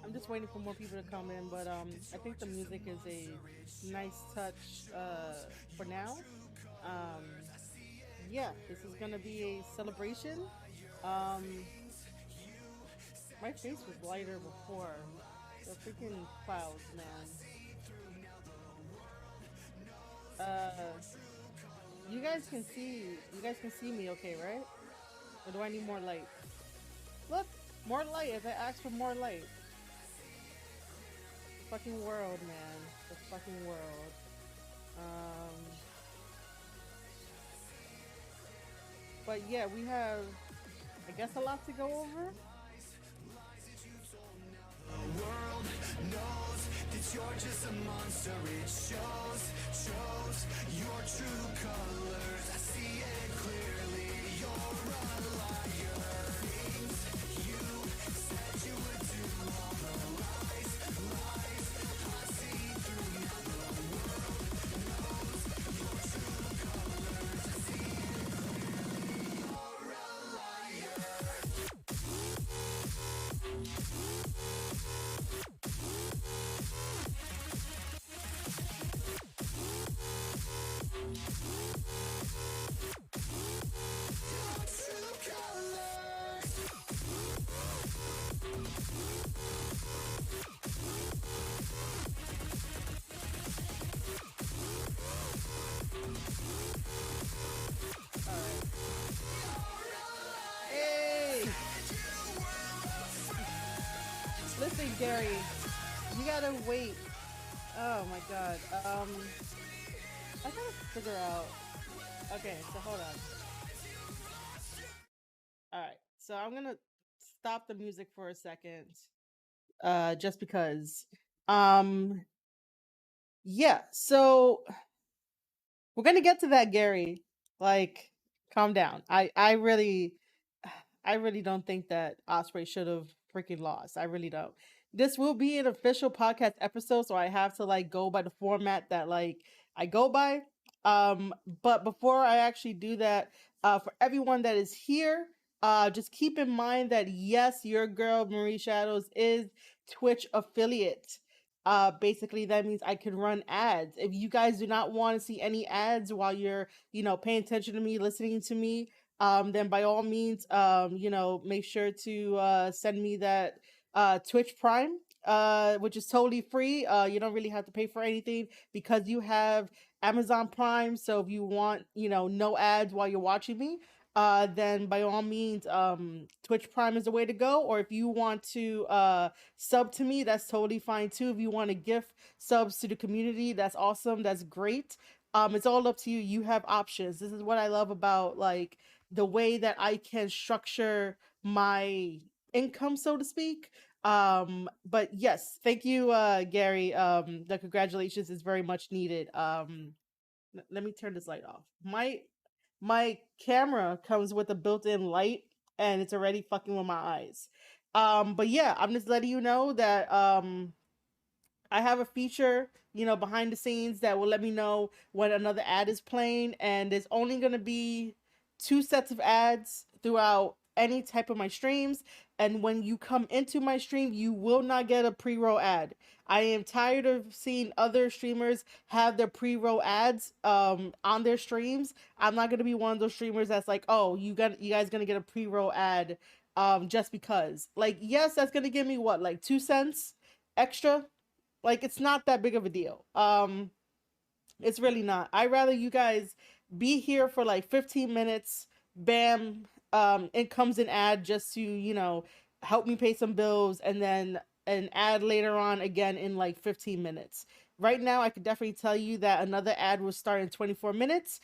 I'm just waiting for more people to come in, but I think the music is a nice touch for now. Um, yeah, this is gonna be a celebration. Um, my face was lighter before. The freaking clouds, man. Uh, you guys can see me, okay, right? Or do I need more light? Look, more light. As I asked for more light. Fucking world, man. The fucking world. Um, but yeah, we have, I guess, a lot to go over. The world knows that you're just a monster. It shows your true colors. I see it clearly. You're a liar. Things you said you would do, all the lies, I see through. Now the world knows your true colors. I see it clearly. You're a liar. All right. Hey, listen, Gary, you gotta wait. Oh my god. I gotta figure out. Okay, so hold on. All right, so I'm gonna stop the music for a second. Just because. Um, yeah. So we're gonna get to that, Gary. Like, calm down. I really don't think that Osprey should have freaking lost. I really don't. This will be an official podcast episode, so I have to like go by the format that like I go by. Um, but before I actually do that, for everyone that is here, just keep in mind that yes, your girl Marie Shadows is Twitch affiliate. Basically that means I can run ads. If you guys do not want to see any ads while you're, paying attention to me, listening to me, then by all means, make sure to send me that Twitch Prime, which is totally free. You don't really have to pay for anything because you have Amazon Prime. So if you want, no ads while you're watching me, then by all means, Twitch Prime is the way to go. Or if you want to sub to me, that's totally fine too. If you want to gift subs to the community, that's awesome. That's great. It's all up to you. You have options. This is what I love about like the way that I can structure my income, so to speak. But yes, thank you, Gary. The congratulations is very much needed. Let me turn this light off. My camera comes with a built-in light and it's already fucking with my eyes. But yeah, I'm just letting you know that I have a feature, behind the scenes that will let me know when another ad is playing, and there's only going to be two sets of ads throughout any type of my streams. And when you come into my stream, you will not get a pre-roll ad. I am tired of seeing other streamers have their pre-roll ads on their streams. I'm not gonna be one of those streamers that's like, oh, you guys gonna get a pre-roll ad just because. Like, yes, that's gonna give me what, like 2 cents extra, like it's not that big of a deal. It's really not. I'd rather you guys be here for like 15 minutes, bam, it comes an ad just to, help me pay some bills, and then an ad later on again in like 15 minutes. Right now, I could definitely tell you that another ad will start in 24 minutes.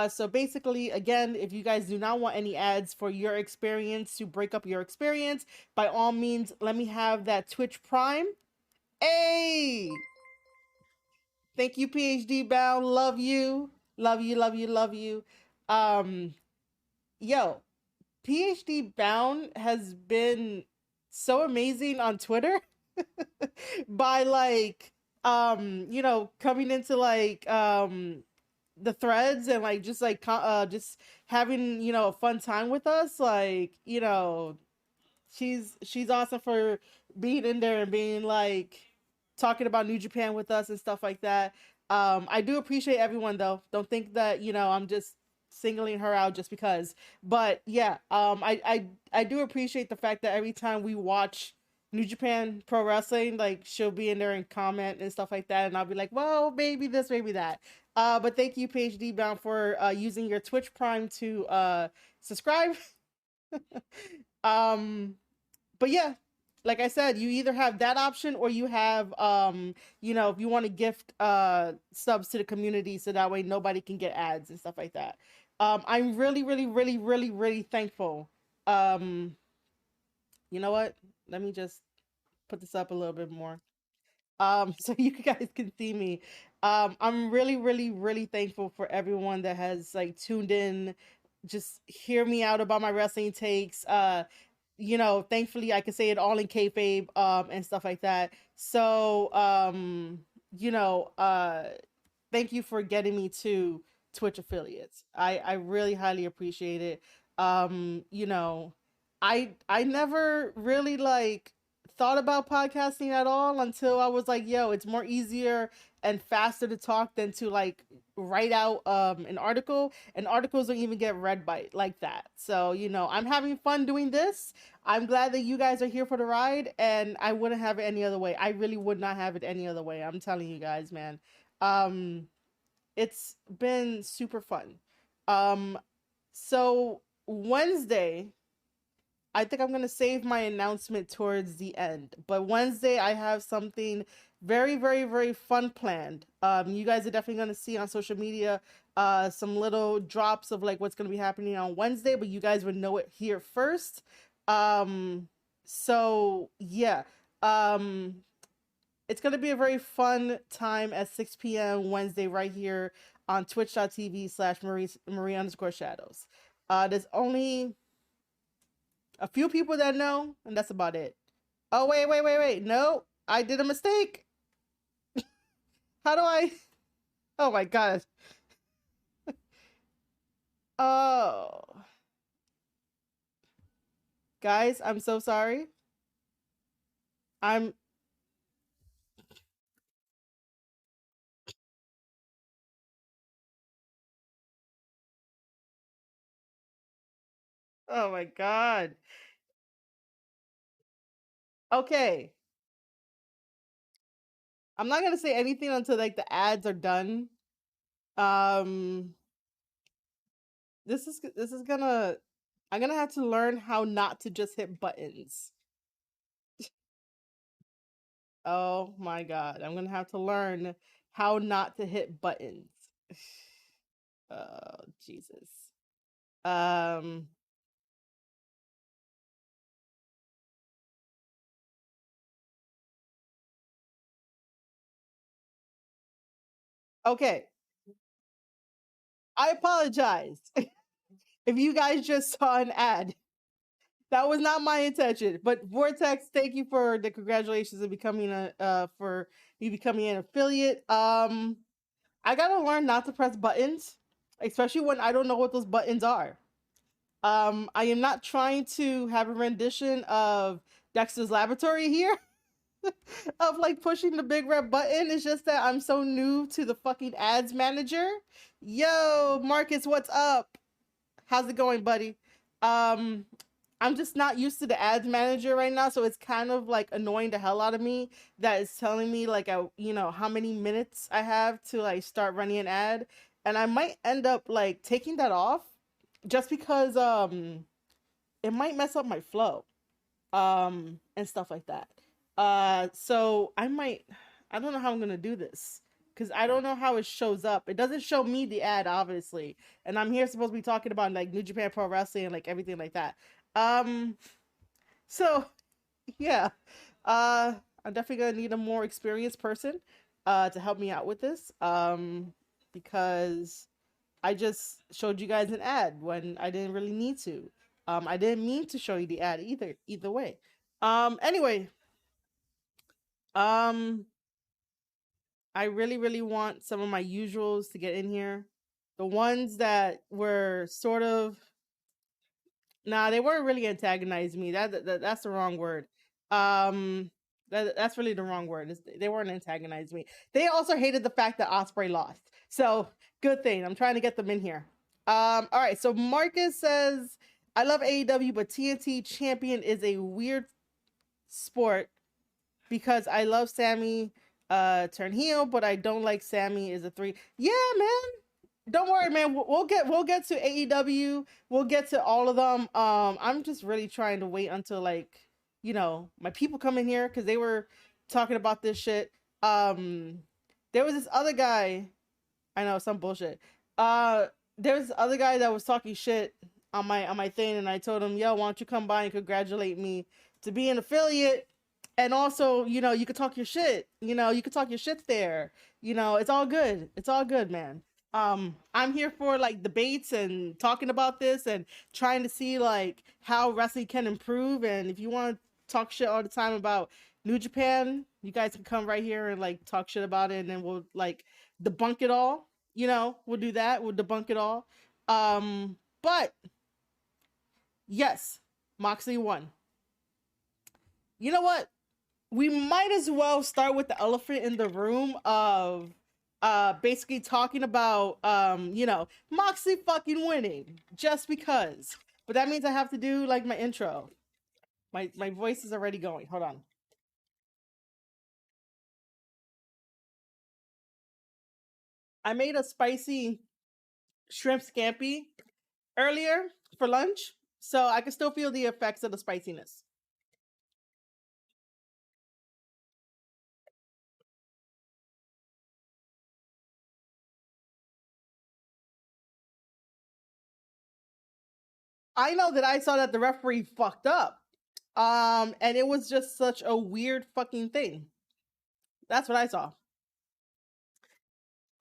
So basically, again, if you guys do not want any ads for your experience to break up your experience, by all means, let me have that Twitch Prime. Hey, thank you, PhD Bound. Love you. Love you, love you, love you. Um, yo, PhD Bound has been so amazing on Twitter by like coming into like the threads and like just like just having a fun time with us, like she's awesome for being in there and being like talking about New Japan with us and stuff like that. I do appreciate everyone though. Don't think that I'm just singling her out just because. But yeah, I do appreciate the fact that every time we watch New Japan Pro Wrestling, like she'll be in there and comment and stuff like that, and I'll be like, well, maybe this, maybe that. But thank you, PhD Bound, for using your Twitch Prime to subscribe. um, but yeah, like I said, you either have that option or you have if you want to gift subs to the community so that way nobody can get ads and stuff like that. I'm really, really, really, really, really thankful. Um, you know what? Let me just put this up a little bit more. So you guys can see me. I'm really, really, really thankful for everyone that has like tuned in, just hear me out about my wrestling takes. Thankfully I can say it all in kayfabe, and stuff like that. So, you know, uh, thank you for getting me to Twitch affiliates. I really highly appreciate it. I never really like thought about podcasting at all until I was like, yo, it's more easier and faster to talk than to like write out an article, and articles don't even get read by like that. So, I'm having fun doing this. I'm glad that you guys are here for the ride, and I wouldn't have it any other way. I really would not have it any other way. I'm telling you guys, man. Um it's been super fun. Um, so Wednesday, I think I'm gonna save my announcement towards the end. But Wednesday, I have something very, very, very fun planned. You guys are definitely gonna see on social media some little drops of like what's gonna be happening on Wednesday, but you guys would know it here first. Um, so yeah. Um, it's going to be a very fun time at 6 p.m. Wednesday right here on twitch.tv/Marie_shadows. There's only a few people that know, and that's about it. Oh, wait, wait, wait, wait. No, I did a mistake. How do I? Oh my God. Oh, guys, I'm so sorry. I'm, oh my God. Okay. I'm not going to say anything until like the ads are done. Um, this is gonna I'm gonna have to learn how not to just hit buttons. Oh my God, I'm gonna have to learn how not to hit buttons. Oh Jesus. Um. Okay, I apologize if you guys just saw an ad. That was not my intention. But Vortex, thank you for the congratulations of becoming a for you becoming an affiliate. I gotta learn not to press buttons, especially when I don't know what those buttons are. I am not trying to have a rendition of Dexter's Laboratory here of like pushing the big red button. It's just that I'm so new to the fucking ads manager. Yo, Marcus, what's up? How's it going, buddy? Um, I'm just not used to the ads manager right now, so it's kind of like annoying the hell out of me that it's telling me like how many minutes I have to like start running an ad, and I might end up like taking that off just because it might mess up my flow and stuff like that. So I don't know how I'm gonna do this because I don't know how it shows up. It doesn't show me the ad, obviously, and I'm here supposed to be talking about like New Japan Pro Wrestling and like everything like that. Um, so yeah, uh, I'm definitely gonna need a more experienced person to help me out with this. Because I just showed you guys an ad when I didn't really need to. I didn't mean to show you the ad either. Either way. Anyway, um, I really, really want some of my usuals to get in here. The ones that were sort of nah, they weren't really antagonizing me. That's the wrong word. Um, that's really the wrong word. They weren't antagonizing me. They also hated the fact that Osprey lost. So good thing. I'm trying to get them in here. All right. So Marcus says, "I love AEW, but TNT Champion is a weird sport because I love Sammy turn heel, but I don't like Sammy is a three. Yeah, man. Don't worry, man. We'll get to AEW. We'll get to all of them. I'm just really trying to wait until like my people come in here because they were talking about this shit. Um, there was this other guy. I know some bullshit. Uh, there was this other guy that was talking shit on my thing, and I told him, "Yo, why don't you come by and congratulate me to be an affiliate?" And also, you could talk your shit. You could talk your shit there. It's all good. It's all good, man. I'm here for like debates and talking about this and trying to see like how wrestling can improve. And if you want to talk shit all the time about New Japan, you guys can come right here and like talk shit about it, and then we'll like debunk it all. We'll do that. We'll debunk it all. But yes, Moxley won. You know what? We might as well start with the elephant in the room of basically talking about Moxley fucking winning just because. But that means I have to do like my intro. My voice is already going. Hold on. I made a spicy shrimp scampi earlier for lunch, so I can still feel the effects of the spiciness. I know that I saw that the referee fucked up. And it was just such a weird fucking thing. That's what I saw.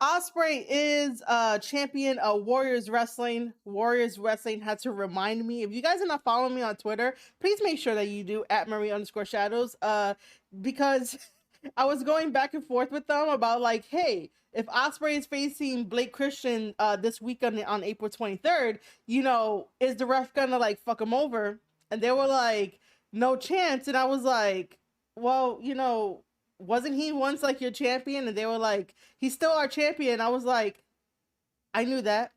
Osprey is champion of Warriors Wrestling. Warriors Wrestling had to remind me. If you guys are not following me on Twitter, please make sure that you do at Marie_shadows. Because I was going back and forth with them about like, hey, if Osprey is facing Blake Christian this weekend on April 23rd, is the ref gonna like fuck him over? And they were like, no chance. And I was like, well, wasn't he once like your champion? And they were like, he's still our champion. I was like, I knew that.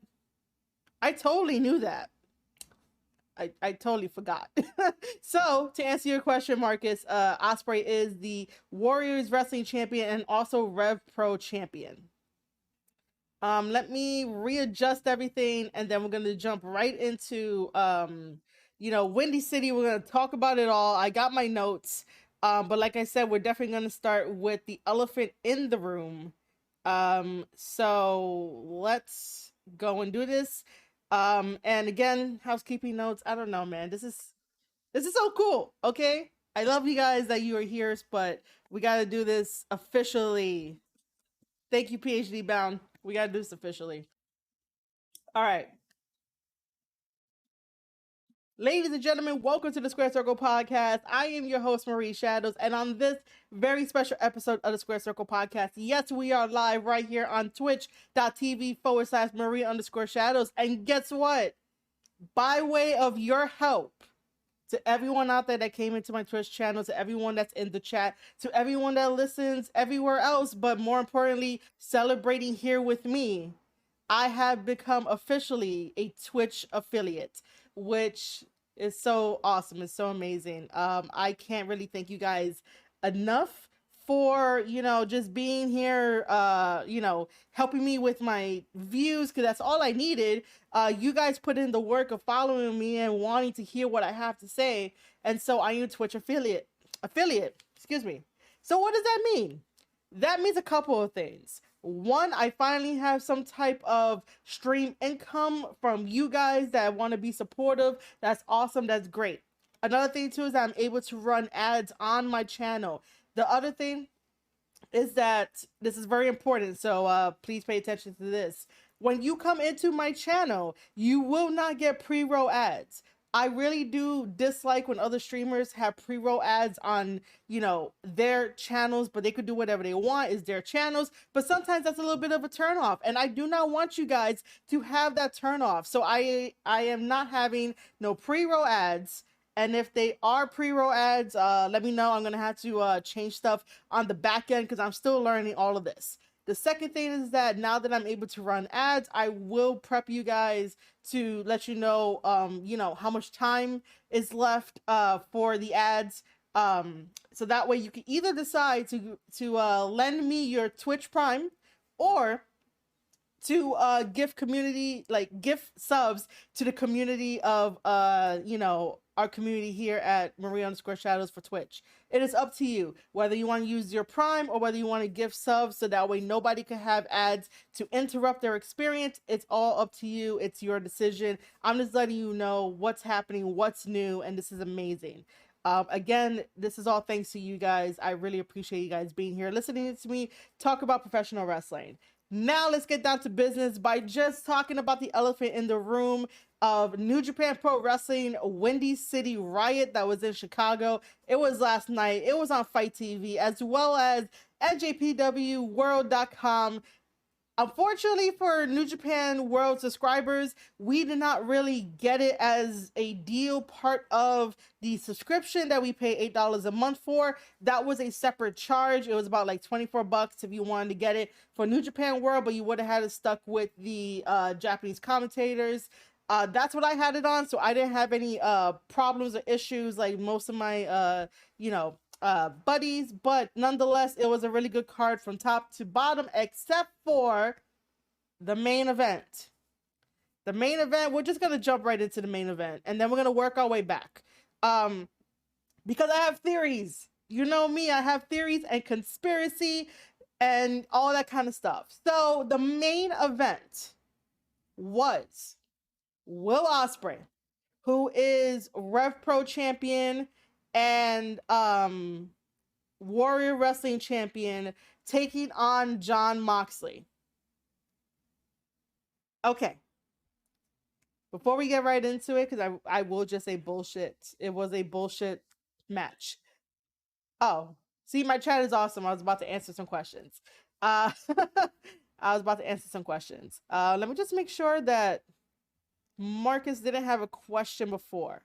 I totally knew that. I totally forgot. So to answer your question, Marcus, Osprey is the Warriors Wrestling champion and also Rev Pro champion. Let me readjust everything, and then we're gonna jump right into Windy City. We're gonna talk about it all. I got my notes. But like I said, we're definitely gonna start with the elephant in the room. So let's go and do this. And again, housekeeping notes. I don't know, man. This is so cool. Okay, I love you guys that you are here, but we got to do this officially. Thank you, PhD Bound. We got to do this officially. All right. Ladies and gentlemen, welcome to the Square Circle Podcast. I am your host, Marie Shadows, and on this very special episode of the Square Circle Podcast, yes, we are live right here on twitch.tv/Marie_Shadows. And guess what? By way of your help, to everyone out there that came into my Twitch channel, to everyone that's in the chat, to everyone that listens everywhere else, but more importantly, celebrating here with me, I have become officially a Twitch affiliate, which is so awesome. It's so amazing. I can't really thank you guys enough for, just being here, helping me with my views, because that's all I needed. You guys put in the work of following me and wanting to hear what I have to say. And so I am a Twitch affiliate, excuse me. So what does that mean? That means a couple of things. One, I finally have some type of stream income from you guys that want to be supportive. That's awesome. That's great. Another thing too is I'm able to run ads on my channel. The other thing is that this is very important, so please pay attention to this. when you come into my channel, you will not get pre-roll ads. I really do dislike when other streamers have pre-roll ads on, their channels, but they could do whatever they want. It's their channels. But sometimes that's a little bit of a turnoff. And I do not want you guys to have that turnoff. So I am not having no pre-roll ads. And if they are pre-roll ads, let me know. I'm going to have to change stuff on the back end because I'm still learning all of this. The second thing is that now that I'm able to run ads, I will prep you guys to let you know, how much time is left for the ads. So that way you can either decide to lend me your Twitch Prime or to gift subs to the community of our community here at Marie_Shadows for Twitch. It is up to you whether you want to use your Prime or whether you want to gift subs, so that way nobody can have ads to interrupt their experience. It's all up to you. It's your decision. I'm just letting you know what's happening, what's new, and this is amazing. Again, this is all thanks to you guys. I really appreciate you guys being here, listening to me talk about professional wrestling. Now let's get down to business by just talking about the elephant in the room of New Japan Pro Wrestling Windy City Riot that was in Chicago. It was last night. It was on Fight TV, as well as NJPW Unfortunately for New Japan World subscribers, we did not really get it as a deal part of the subscription that we pay $8 a month for. That was a separate charge. It was about like $24 if you wanted to get it for New Japan World, but you would have had it stuck with the Japanese commentators. That's what I had it on, so I didn't have any problems or issues like most of my buddies, but nonetheless, it was a really good card from top to bottom, except for the main event. The main event, we're just gonna jump right into the main event, and then we're gonna work our way back. Because I have theories. You know me, I have theories and conspiracy and all that kind of stuff. So the main event was Will Ospreay, who is Rev Pro champion and Warrior Wrestling champion, taking on Jon Moxley. Okay. Before we get right into it, because I will just say bullshit. It was a bullshit match. Oh, see, my chat is awesome. I was about to answer some questions. Let me just make sure that Marcus didn't have a question before.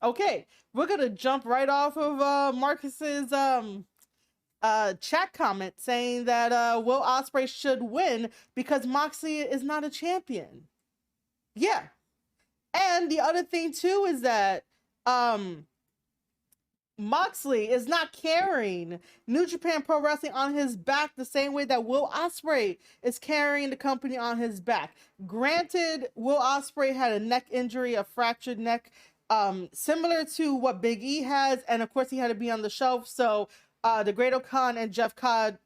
Okay. We're gonna jump right off of Marcus's chat comment saying that Will Ospreay should win because Moxley is not a champion. Yeah. And the other thing too is that Moxley is not carrying New Japan Pro Wrestling on his back the same way that Will Ospreay is carrying the company on his back. Granted, Will Ospreay had a neck injury, a fractured neck, similar to what Big E has, and of course he had to be on the shelf. So the Great O'Khan and Jeff Cobb,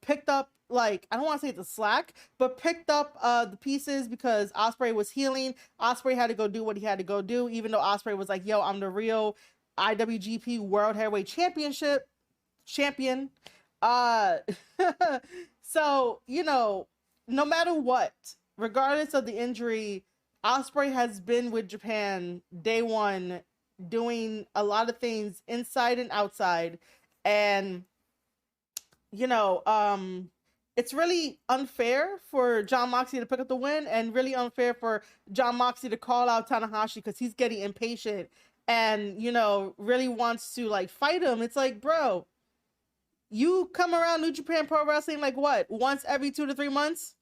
picked up, like, I don't want to say the slack, but picked up the pieces because Ospreay was healing. Ospreay had to go do what he had to go do, even though Ospreay was like, yo, I'm the real IWGP World Heavyweight Championship champion. So, no matter what, regardless of the injury, Ospreay has been with Japan day one, doing a lot of things inside and outside. And, it's really unfair for Jon Moxley to pick up the win, and really unfair for Jon Moxley to call out Tanahashi because he's getting impatient and, really wants to like fight him. It's like, bro, you come around New Japan Pro Wrestling like what? Once every 2 to 3 months?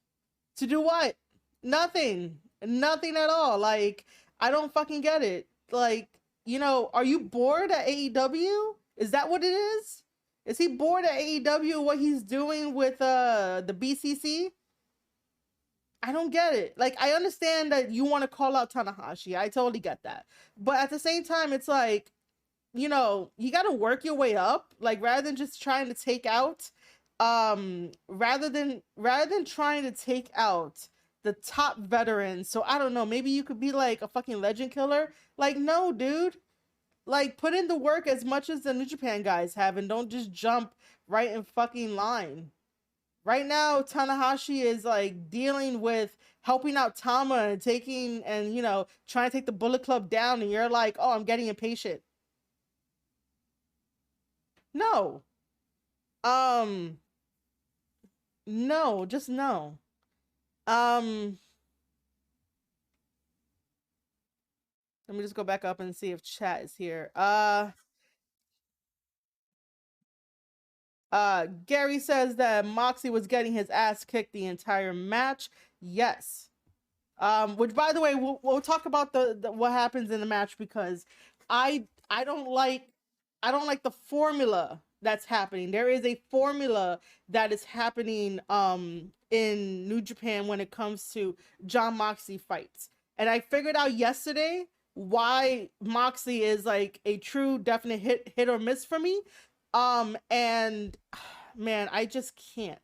To do what? Nothing at all. Like, I don't fucking get it. Like, are you bored at AEW? Is that what it is? Is he bored at AEW, what he's doing with the BCC? I don't get it. Like, I understand that you want to call out Tanahashi. I totally get that. But at the same time, it's like, you got to work your way up. Like, rather than just trying to take out, rather than trying to take out the top veterans. So I don't know, maybe you could be like a fucking legend killer. Like, no, dude. like put in the work as much as the New Japan guys have, and don't just jump right in fucking line. Right now, Tanahashi is like dealing with helping out Tama and taking and trying to take the Bullet Club down, and you're like, oh, I'm getting impatient. No, um, no, just no. Um, Let me just go back up and see if chat is here. Gary says that Moxie was getting his ass kicked the entire match. Yes. Which by the way, we'll talk about the what happens in the match, because I don't like the formula that's happening. There is a formula that is happening in New Japan when it comes to John Moxley fights. And I figured out yesterday why Moxley is like a true definite hit or miss for me. And man, I just can't.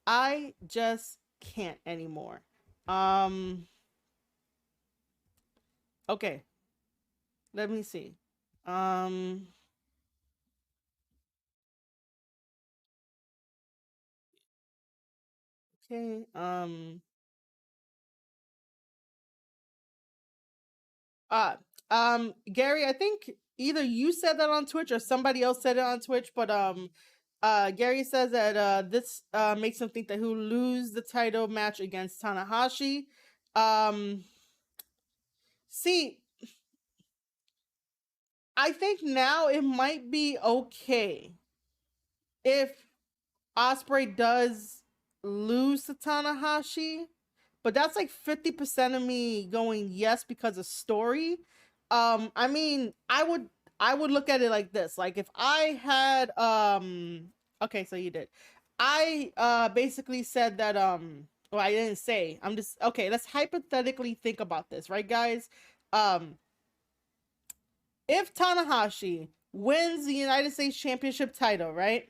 I just can't anymore. Um okay, let me see. Um okay. Uh Gary, I think either you said that on Twitch or somebody else said it on Twitch, but Gary says that this makes him think that he'll lose the title match against Tanahashi. Um See, I think now it might be okay if Osprey does lose to Tanahashi, but that's like 50% of me going yes because of story. I mean, I would look at it like this. Like if I had okay, so you did. I basically said that well, I didn't say. I'm just okay, let's hypothetically think about this, right guys? Um if Tanahashi wins the United States Championship title, right?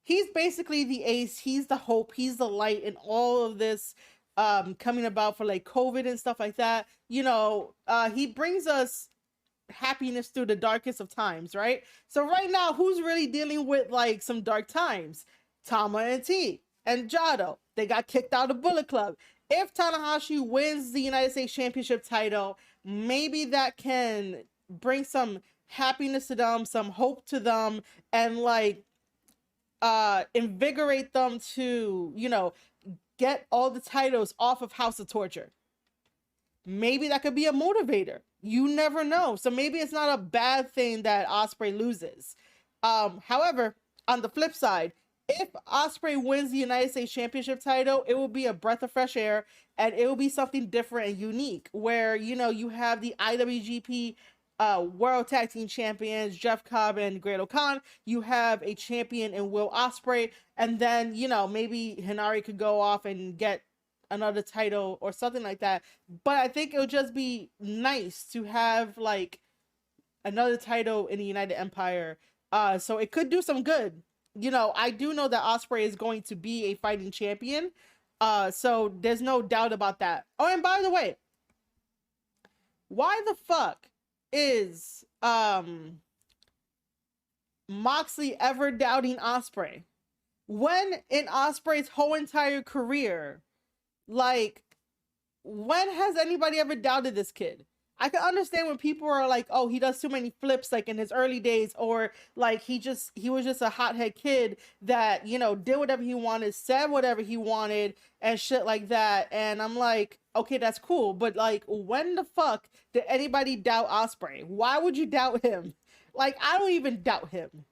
He's basically the ace, he's the hope, he's the light in all of this coming about for like COVID and stuff like that. He brings us happiness through the darkest of times, right? So right now, who's really dealing with like some dark times? Tama and T and Jado. They got kicked out of Bullet Club. If Tanahashi wins the United States Championship title, maybe that can bring some happiness to them, some hope to them, and like invigorate them to, get all the titles off of House of Torture. Maybe that could be a motivator. You never know. So maybe it's not a bad thing that Osprey loses. However, on the flip side, if Osprey wins the United States Championship title, it will be a breath of fresh air, and it will be something different and unique where you have the IWGP World Tag Team Champions Jeff Cobb and Great Khan. You have a champion in Will Ospreay, and then maybe Hinari could go off and get another title or something like that. But I think it would just be nice to have like another title in the United Empire. So it could do some good. I do know that Osprey is going to be a fighting champion. So there's no doubt about that. Oh, and by the way, why the fuck is Moxley ever doubting Osprey? When in Osprey's whole entire career, like, when has anybody ever doubted this kid? I can understand when people are like, oh, he does too many flips like in his early days, or like he was just a hothead kid that, did whatever he wanted, said whatever he wanted and shit like that. And I'm like, okay, that's cool. But like, when the fuck did anybody doubt Osprey? Why would you doubt him? Like, I don't even doubt him.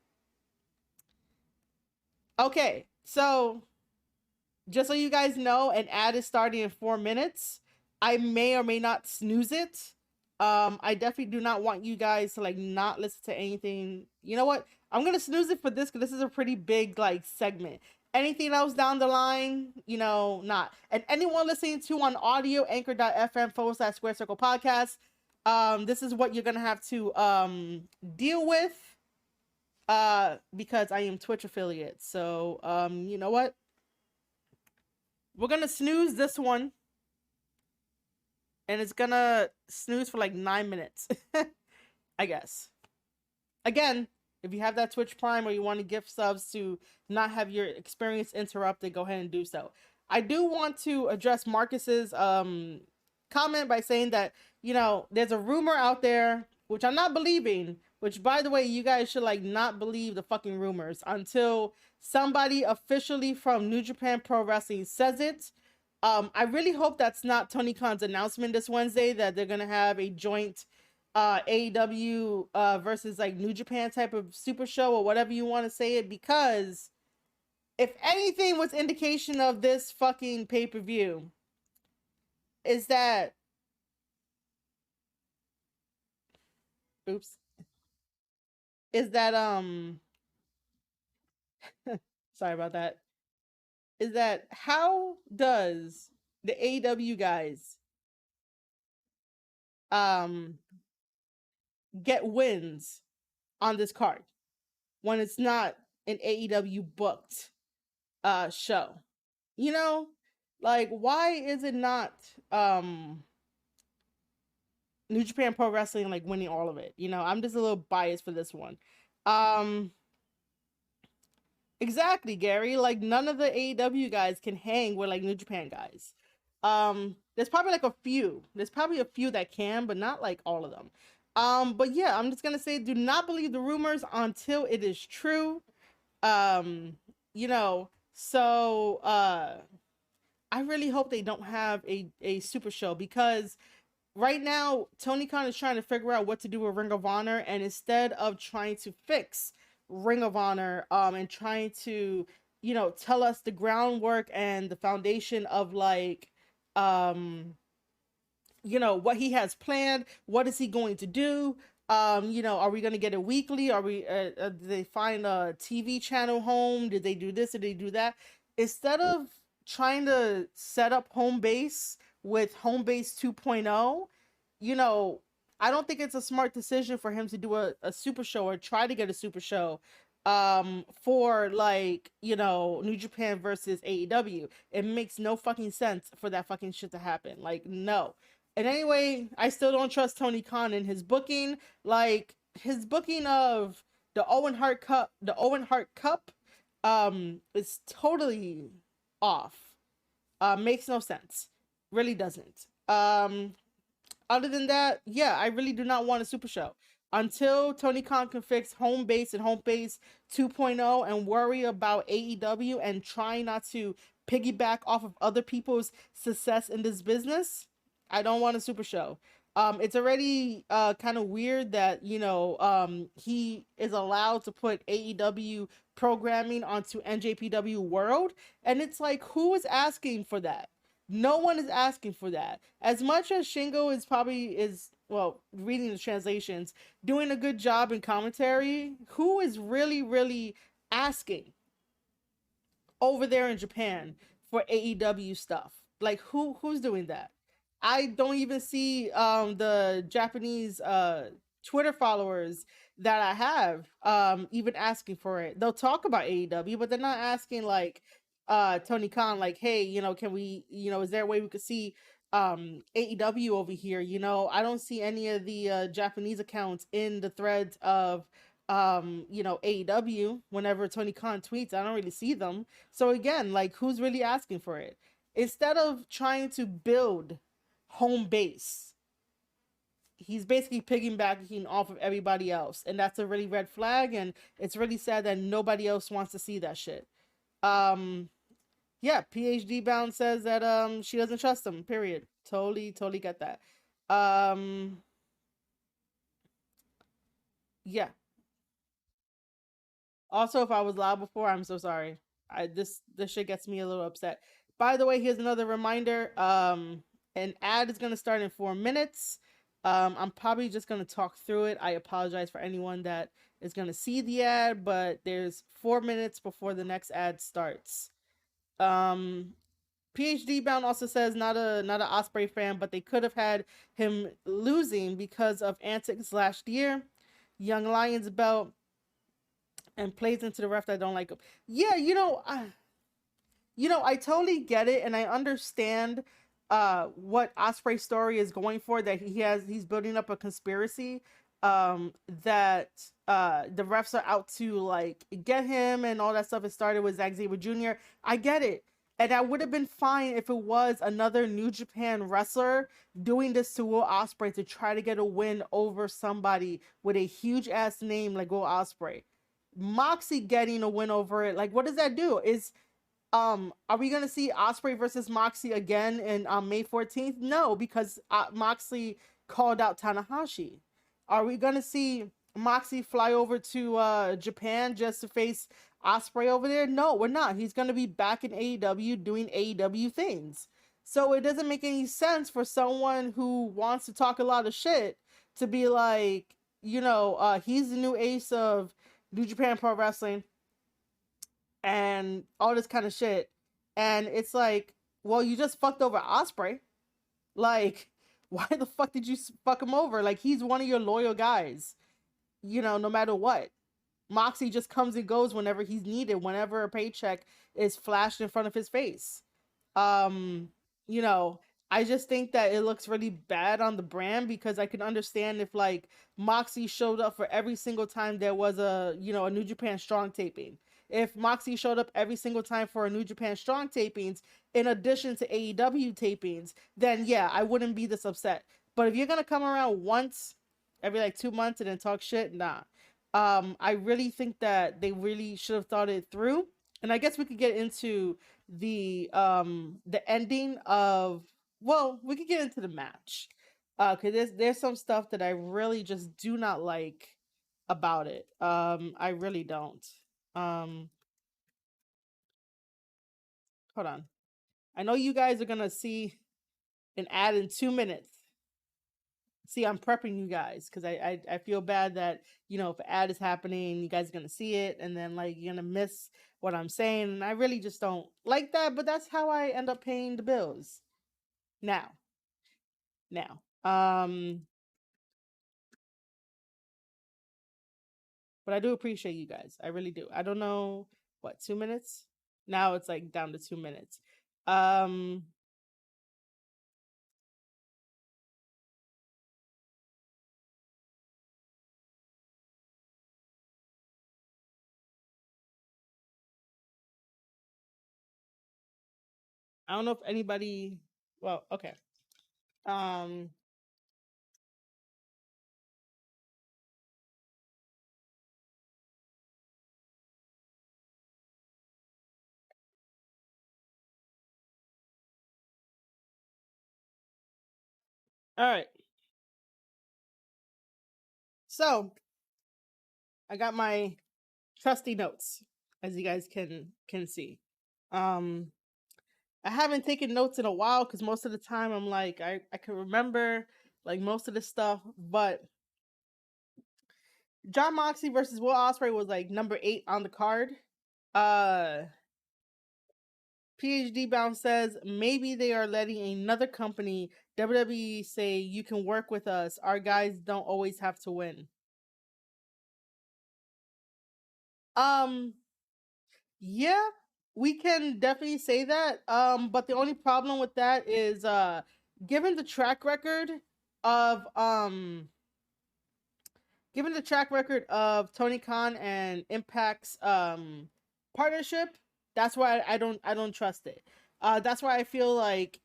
Okay, so just so you guys know, an ad is starting in 4 minutes. I may or may not snooze it. I definitely do not want you guys to like not listen to anything. You know what? I'm gonna snooze it for this because this is a pretty big like segment. Anything else down the line, not. And anyone listening to on audio, anchor.fm/square circle podcast, this is what you're gonna have to deal with. Because I am Twitch affiliate. So you know what? We're gonna snooze this one. And it's gonna snooze for like 9 minutes. I guess. again, if you have that Twitch Prime or you want to gift subs to not have your experience interrupted, go ahead and do so. I do want to address Marcus's comment by saying that, you know, there's a rumor out there, which I'm not believing, which by the way, you guys should like not believe the fucking rumors until somebody officially from New Japan Pro Wrestling says it. I really hope that's not Tony Khan's announcement this Wednesday that they're gonna have a joint AEW versus like New Japan type of super show or whatever you want to say it, because if anything was indication of this fucking pay-per-view is that, oops, is that sorry about that, is that how does the AEW guys um get wins on this card when it's not an AEW booked show? You know, like why is it not New Japan Pro Wrestling like winning all of it? You know, I'm just a little biased for this one. Um exactly, Gary. Like none of the AEW guys can hang with like New Japan guys. There's probably like a few. There's probably a few that can, but not like all of them. But yeah, I'm just gonna say do not believe the rumors until it is true. Um, you know, so I really hope they don't have a super show, because right now Tony Khan is trying to figure out what to do with Ring of Honor, and instead of trying to fix Ring of Honor and trying to, you know, tell us the groundwork and the foundation of like you know, what he has planned, what is he going to do, you know, are we going to get it weekly, are we did they find a TV channel home, did they do this, did they do that, instead of trying to set up home base with home base 2.0, you know, I don't think it's a smart decision for him to do a super show or try to get a super show for like, you know, New Japan versus AEW. It makes no fucking sense for that fucking shit to happen. Like, no. And anyway, I still don't trust Tony Khan in his booking. Like his booking of the Owen Hart Cup is totally off. Makes no sense. Really doesn't. Other than that, yeah, I really do not want a super show until Tony Khan can fix home base and home base 2.0 and worry about AEW and try not to piggyback off of other people's success in this business. I don't want a super show. It's already kind of weird that, you know, he is allowed to put AEW programming onto NJPW World, and it's like, who is asking for that? No one is asking for that. As much as Shingo is well, reading the translations, doing a good job in commentary, who is really asking over there in Japan for AEW stuff? Like who's doing that? I don't even see the Japanese Twitter followers that I have even asking for it. They'll talk about AEW, but they're not asking like Tony Khan like, hey, you know, can we, you know, is there a way we could see AEW over here? You know, I don't see any of the Japanese accounts in the threads of you know, AEW. Whenever Tony Khan tweets, I don't really see them. So again, like who's really asking for it? Instead of trying to build home base, he's basically piggybacking off of everybody else, and that's a really red flag, and it's really sad that nobody else wants to see that shit. um yeah, PhD Bound says that she doesn't trust him, period. Totally get that. um yeah. Also, if I was loud before, I'm so sorry. This shit gets me a little upset. By the way, here's another reminder. An ad is gonna start in 4 minutes. I'm probably just gonna talk through it. I apologize for anyone that is gonna see the ad, but there's 4 minutes before the next ad starts. Um, PhD Bound also says not a Osprey fan, but they could have had him losing because of antics last year. Young Lions belt and plays into the ref that don't like him. Yeah, I totally get it, and I understand what Osprey's story is going for, that he's building up a conspiracy that the refs are out to like get him and all that stuff. It started with Zack Sabre Jr. I get it. And that would have been fine if it was another New Japan wrestler doing this to Will Ospreay to try to get a win over somebody with a huge ass name like Will Ospreay. Moxie getting a win over it, like what does that do? Is are we gonna see Osprey versus Moxie again in May 14th? No, because Moxley called out Tanahashi. Are we gonna see Moxie fly over to Japan just to face Osprey over there? No, we're not. He's gonna be back in AEW doing AEW things. So it doesn't make any sense for someone who wants to talk a lot of shit to be like, he's the new ace of New Japan Pro Wrestling and all this kind of shit. And it's like, well, you just fucked over Osprey. Like, why the fuck did you fuck him over? Like, he's one of your loyal guys, no matter what. Moxie just comes and goes whenever he's needed, whenever a paycheck is flashed in front of his face. Um, you know, I just think that it looks really bad on the brand because I can understand if like Moxie showed up for every single time there was a New Japan Strong taping. If Moxie showed up every single time for a New Japan Strong tapings, in addition to AEW tapings, then yeah, I wouldn't be this upset. But if you're gonna come around once every like 2 months and then talk shit, nah. I really think that they really should have thought it through. And I guess we could get into the ending of, well, we could get into the match. Cause there's some stuff that I really just do not like about it. I really don't. Um Hold on. I know you guys are gonna see an ad in 2 minutes. See, I'm prepping you guys because I feel bad that if an ad is happening, you guys are gonna see it and then like you're gonna miss what I'm saying. And I really just don't like that, but that's how I end up paying the bills. Now, now, but I do appreciate you guys. I really do. I don't know what 2 minutes. Now it's like down to 2 minutes. Um, I don't know if anybody. Well, okay. Um, all right. So I got my trusty notes, as you guys can see. Um, I haven't taken notes in a while because most of the time I'm like I can remember like most of the stuff, but John Moxley versus Will Ospreay was like number 8 on the card. Uh, PhD Bound says maybe they are letting another company, WWE, say you can work with us. Our guys don't always have to win. Um, yeah, we can definitely say that. But the only problem with that is given the track record of given the track record of Tony Khan and Impact's partnership, that's why I don't trust it. That's why I feel like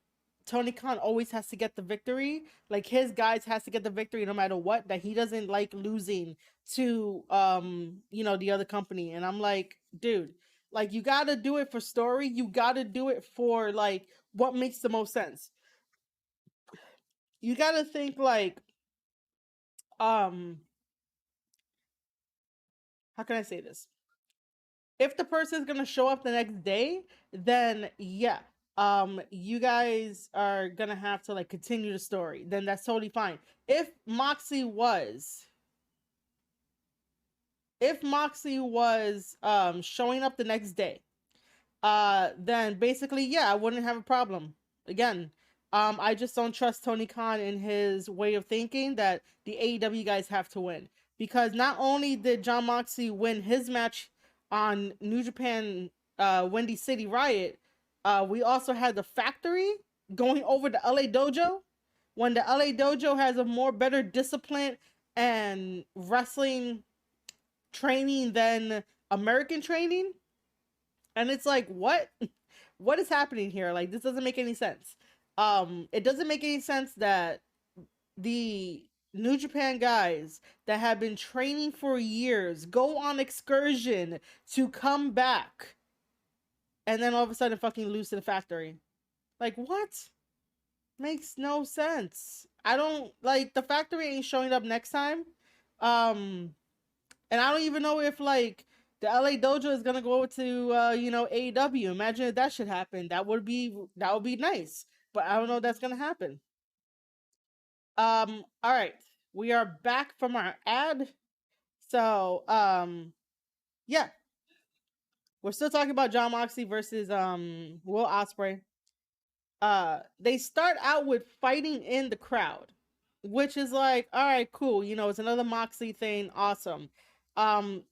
Tony Khan always has to get the victory. Like his guys has to get the victory no matter what. That he doesn't like losing to the other company. And I'm like, dude, like you gotta do it for story. You gotta do it for like what makes the most sense. You gotta think like um how can I say this? If the person is gonna show up the next day, then yeah, you guys are gonna have to like continue the story. Then that's totally fine. If Moxie was, if Moxie was showing up the next day, then basically, yeah, I wouldn't have a problem. Again, I just don't trust Tony Khan in his way of thinking that the AEW guys have to win. Because not only did John Moxley win his match on New Japan Windy City Riot, we also had the factory going over the LA Dojo. When the LA Dojo has a more better discipline and wrestling training than American training. And it's like, what? What is happening here? Like, this doesn't make any sense. It doesn't make any sense that the New Japan guys that have been training for years go on excursion to come back and then all of a sudden fucking lose to the factory. Like, what? Makes no sense. I don't like the factory ain't showing up next time. Um and I don't even know if like the LA Dojo is gonna go to AEW. Imagine if that should happen. That would be nice. But I don't know if that's gonna happen. All right. We are back from our ad. So yeah, we're still talking about John Moxley versus Will Ospreay. They start out with fighting in the crowd, which is like, all right, cool. It's another Moxley thing. Awesome. Um,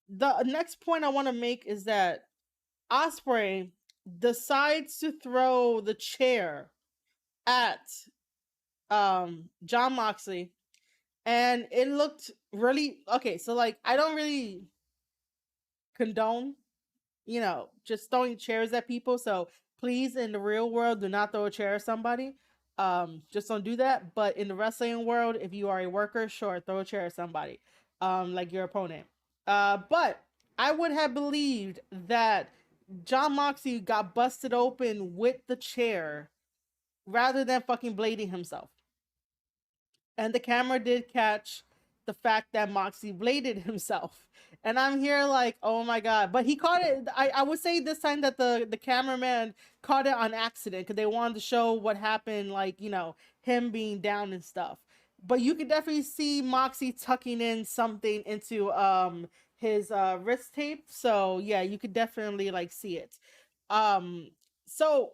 the next point I want to make is that Osprey decides to throw the chair at John Moxley, and it looked really okay. So like, I don't really condone just throwing chairs at people. So please, in the real world, do not throw a chair at somebody. Just don't do that. But in the wrestling world, if you are a worker, sure, throw a chair at somebody, like your opponent. But I would have believed that John Moxley got busted open with the chair rather than fucking blading himself. And the camera did catch the fact that Moxie bladed himself. And I'm here like, oh my god. But he caught it. I would say this time that the cameraman caught it on accident because they wanted to show what happened, like, him being down and stuff. But you could definitely see Moxie tucking in something into his wrist tape. So yeah, you could definitely like see it. So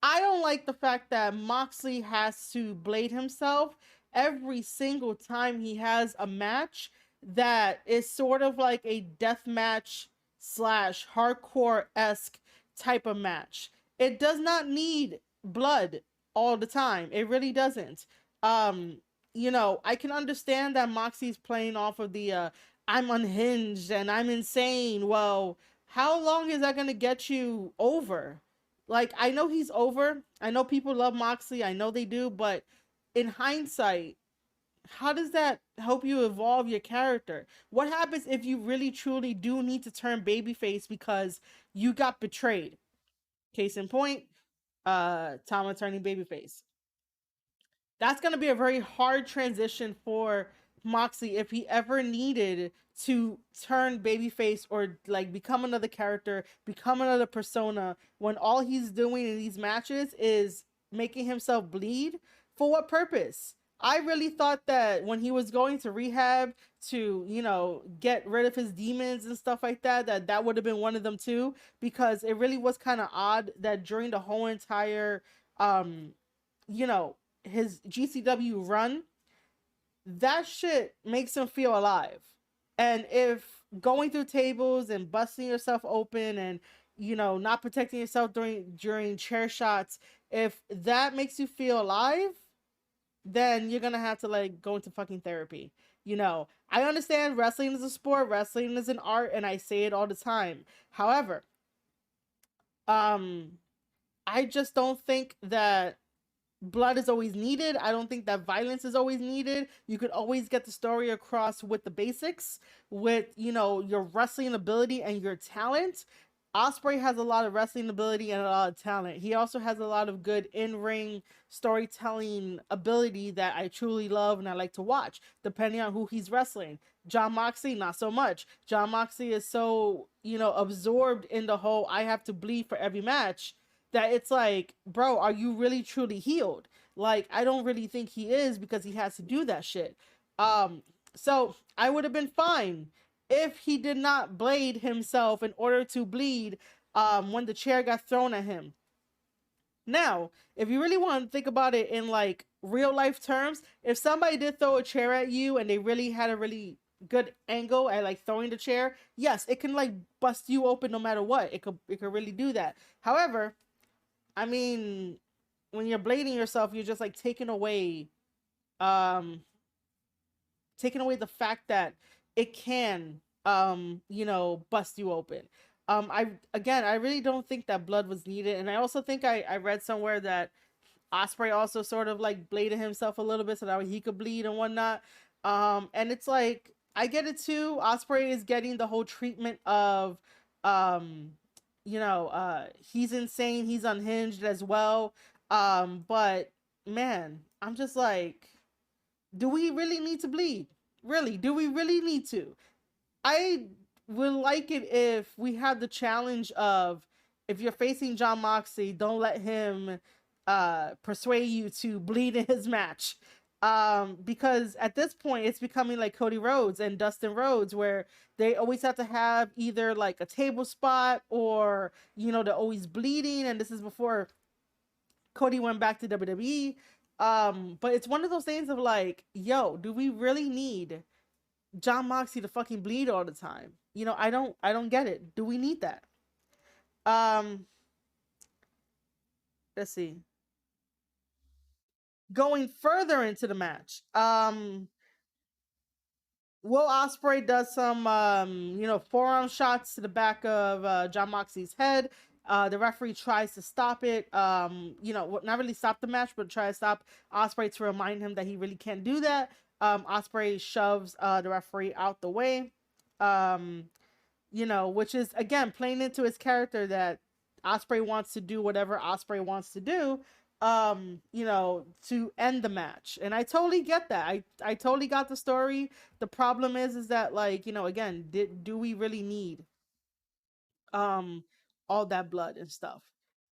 I don't like the fact that Moxley has to blade himself every single time he has a match that is sort of like a death match slash hardcore esque type of match. It does not need blood all the time. It really doesn't. I can understand that Moxie's playing off of the I'm unhinged and I'm insane. Well, how long is that gonna get you over? Like, I know he's over. I know people love Moxley. I know they do. But in hindsight, how does that help you evolve your character? What happens if you really truly do need to turn babyface because you got betrayed? Case in point, Tama turning babyface. That's going to be a very hard transition for Moxley if he ever needed to turn babyface or like become another character, become another persona when all he's doing in these matches is making himself bleed. For what purpose? I really thought that when he was going to rehab to, get rid of his demons and stuff like that, that would have been one of them too, because it really was kind of odd that during the whole entire you know, his GCW run, that shit makes him feel alive. And if going through tables and busting yourself open and not protecting yourself during chair shots, if that makes you feel alive, then you're gonna have to like go into fucking therapy. I understand wrestling is a sport, wrestling is an art, and I say it all the time. However, um, I just don't think that blood is always needed. I don't think that violence is always needed. You could always get the story across with the basics, with your wrestling ability and your talent. Osprey has a lot of wrestling ability and a lot of talent. He also has a lot of good in-ring storytelling ability that I truly love and I like to watch, depending on who he's wrestling. John Moxley, not so much. John Moxley is so, absorbed in the whole I have to bleed for every match that it's like, bro, are you really truly healed? Like, I don't really think he is because he has to do that shit. So I would have been fine if he did not blade himself in order to bleed when the chair got thrown at him. Now, if you really want to think about it in like real life terms, if somebody did throw a chair at you and they really had a really good angle at like throwing the chair, yes, it can like bust you open no matter what. It could really do that. However, I mean, when you're blading yourself, you're just like taking away, um, taking away the fact that it can, bust you open. I really don't think that blood was needed, and I also think I read somewhere that Osprey also sort of like bladed himself a little bit so that he could bleed and whatnot. And it's like I get it too. Osprey is getting the whole treatment of, um, he's insane, he's unhinged as well. But man, I'm just like, do we really need to bleed? Really, do we really need to? I would like it if we had the challenge of, if you're facing John Moxley, don't let him persuade you to bleed in his match. Because at this point it's becoming like Cody Rhodes and Dustin Rhodes, where they always have to have either like a table spot, or they're always bleeding, and this is before Cody went back to WWE. But it's one of those things of like, yo, do we really need John Moxley to fucking bleed all the time? I don't get it. Do we need that? Um, let's see. Going further into the match, Will Ospreay does some forearm shots to the back of John Moxley's head. The referee tries to stop it. Not really stop the match, but try to stop Ospreay to remind him that he really can't do that. Ospreay shoves the referee out the way. Which is again playing into his character that Ospreay wants to do whatever Ospreay wants to do, to end the match. And I totally get that. I totally got the story. The problem is that, like, again, do we really need um all that blood and stuff?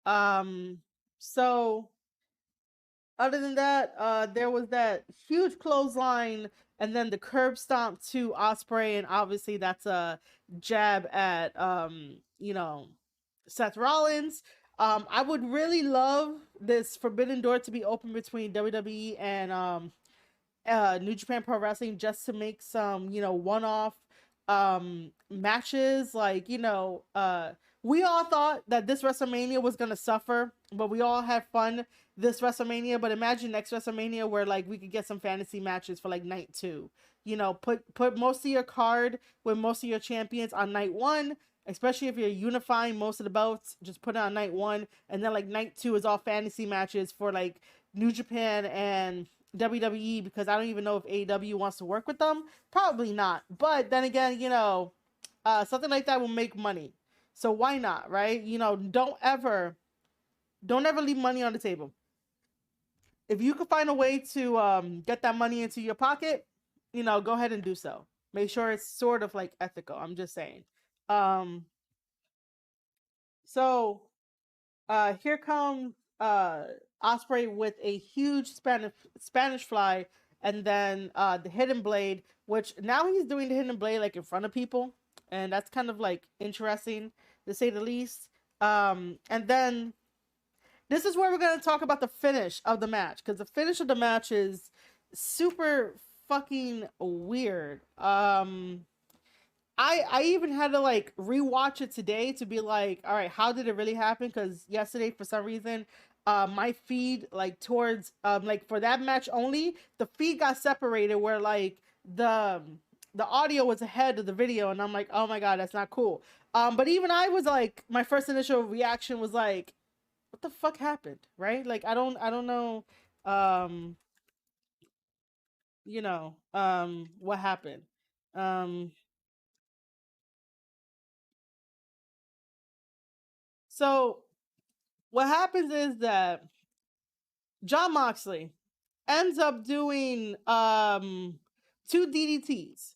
Um so other than that, there was that huge clothesline and then the curb stomp to Osprey, and obviously that's a jab at Seth Rollins. I would really love this forbidden door to be open between WWE and New Japan Pro Wrestling, just to make some, one-off matches. Like, we all thought that this WrestleMania was gonna suffer, but we all had fun this WrestleMania. But imagine next WrestleMania where like we could get some fantasy matches for like night 2. Put most of your card with most of your champions on night 1, especially if you're unifying most of the belts. Just put it on night 1, and then like night 2 is all fantasy matches for like New Japan and WWE, because I don't even know if AEW wants to work with them. Probably not. But then again, something like that will make money. So why not, right? Don't ever leave money on the table. If you can find a way to get that money into your pocket, go ahead and do so. Make sure it's sort of like ethical. I'm just saying. Um, so here comes Osprey with a huge Spanish fly, and then the hidden blade, which now he's doing the hidden blade like in front of people, and that's kind of like interesting to say the least. And then this is where we're gonna talk about the finish of the match, because the finish of the match is super fucking weird. I even had to like rewatch it today to be like, all right, how did it really happen? Because yesterday, for some reason, my feed like towards like for that match only, the feed got separated where like the audio was ahead of the video, and I'm like, oh my god, that's not cool. But even I was like, my first initial reaction was like, what the fuck happened, right? Like I don't know, um, what happened. Um, so what happens is that John Moxley ends up doing two DDTs,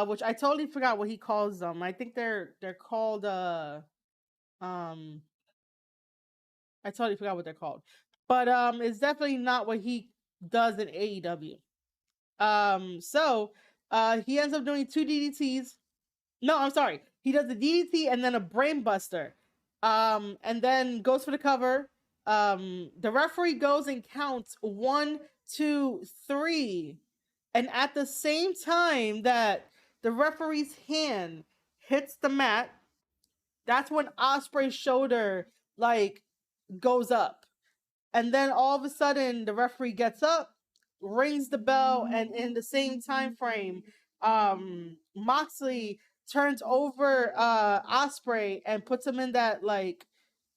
which I totally forgot what he calls them. I think they're called um I totally forgot what they're called. But it's definitely not what he does in AEW. So he ends up doing two DDTs. No, I'm sorry. He does a DDT and then a brainbuster. And then goes for the cover. The referee goes and counts 1, 2, 3. And at the same time that the referee's hand hits the mat, that's when Osprey's shoulder like goes up. And then all of a sudden the referee gets up rings the bell, and in the same time frame, Moxley turns over Osprey and puts him in that, like,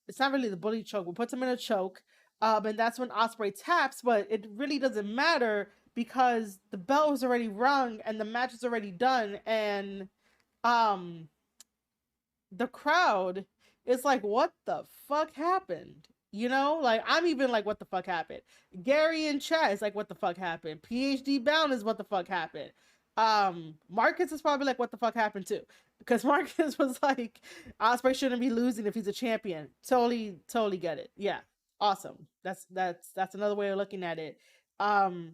it's not really the bully choke, but puts him in a choke. And that's when Osprey taps, but it really doesn't matter because the bell was already rung and the match is already done, and um the crowd is like, what the fuck happened? You know, like, I'm even like, what the fuck happened? Gary in chat is like, what the fuck happened? PhD Bound is what the fuck happened? Marcus is probably like, what the fuck happened too? Because Marcus was like, Osprey shouldn't be losing if he's a champion. Totally get it. Yeah, awesome. That's another way of looking at it. Um,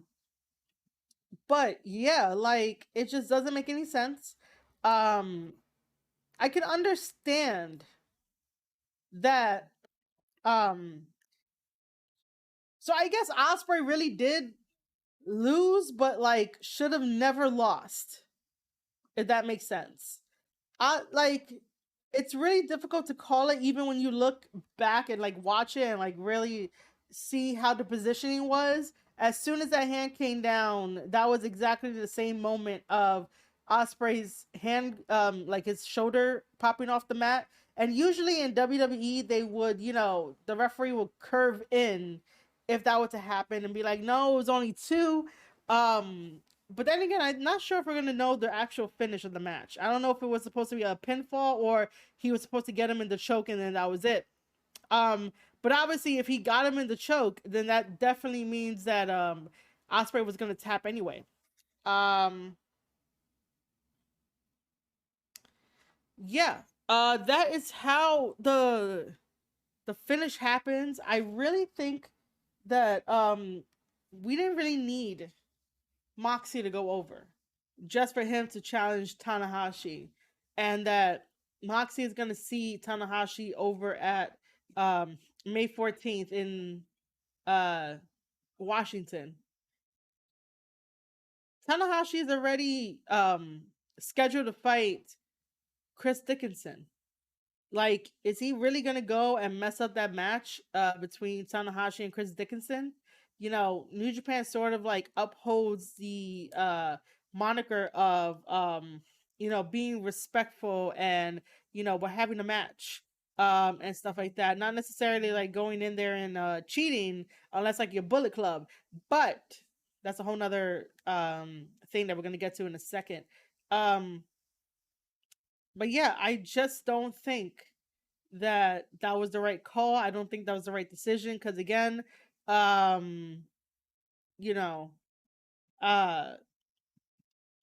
but yeah, like, it just doesn't make any sense. Um, I can understand that um so I guess Osprey really did lose, but like should have never lost, if that makes sense. Like, it's really difficult to call it even when you look back and like watch it and like really see how the positioning was. As soon as that hand came down, that was exactly the same moment of Osprey's hand, like his shoulder popping off the mat. And usually in WWE, they would, the referee will curve in if that were to happen and be like, no, it was only two. But then again, I'm not sure if we're gonna know the actual finish of the match. I don't know if it was supposed to be a pinfall or he was supposed to get him in the choke and then that was it. Um, but obviously, if he got him in the choke, then that definitely means that Osprey was gonna tap anyway. Um, yeah. That is how the finish happens. I really think that we didn't really need Moxie to go over, just for him to challenge Tanahashi, and that Moxie is gonna see Tanahashi over at May 14th in uh, Washington. Tanahashi is already scheduled to fight Chris Dickinson. Like, is he really gonna go and mess up that match between Tanahashi and Chris Dickinson? New Japan sort of like upholds the moniker of being respectful and we're having a match and stuff like that. Not necessarily like going in there and cheating unless like your Bullet Club, but that's a whole nother thing that we're gonna get to in a second. Um, but yeah, I just don't think that was the right call. I don't think that was the right decision because again, um, you know, uh,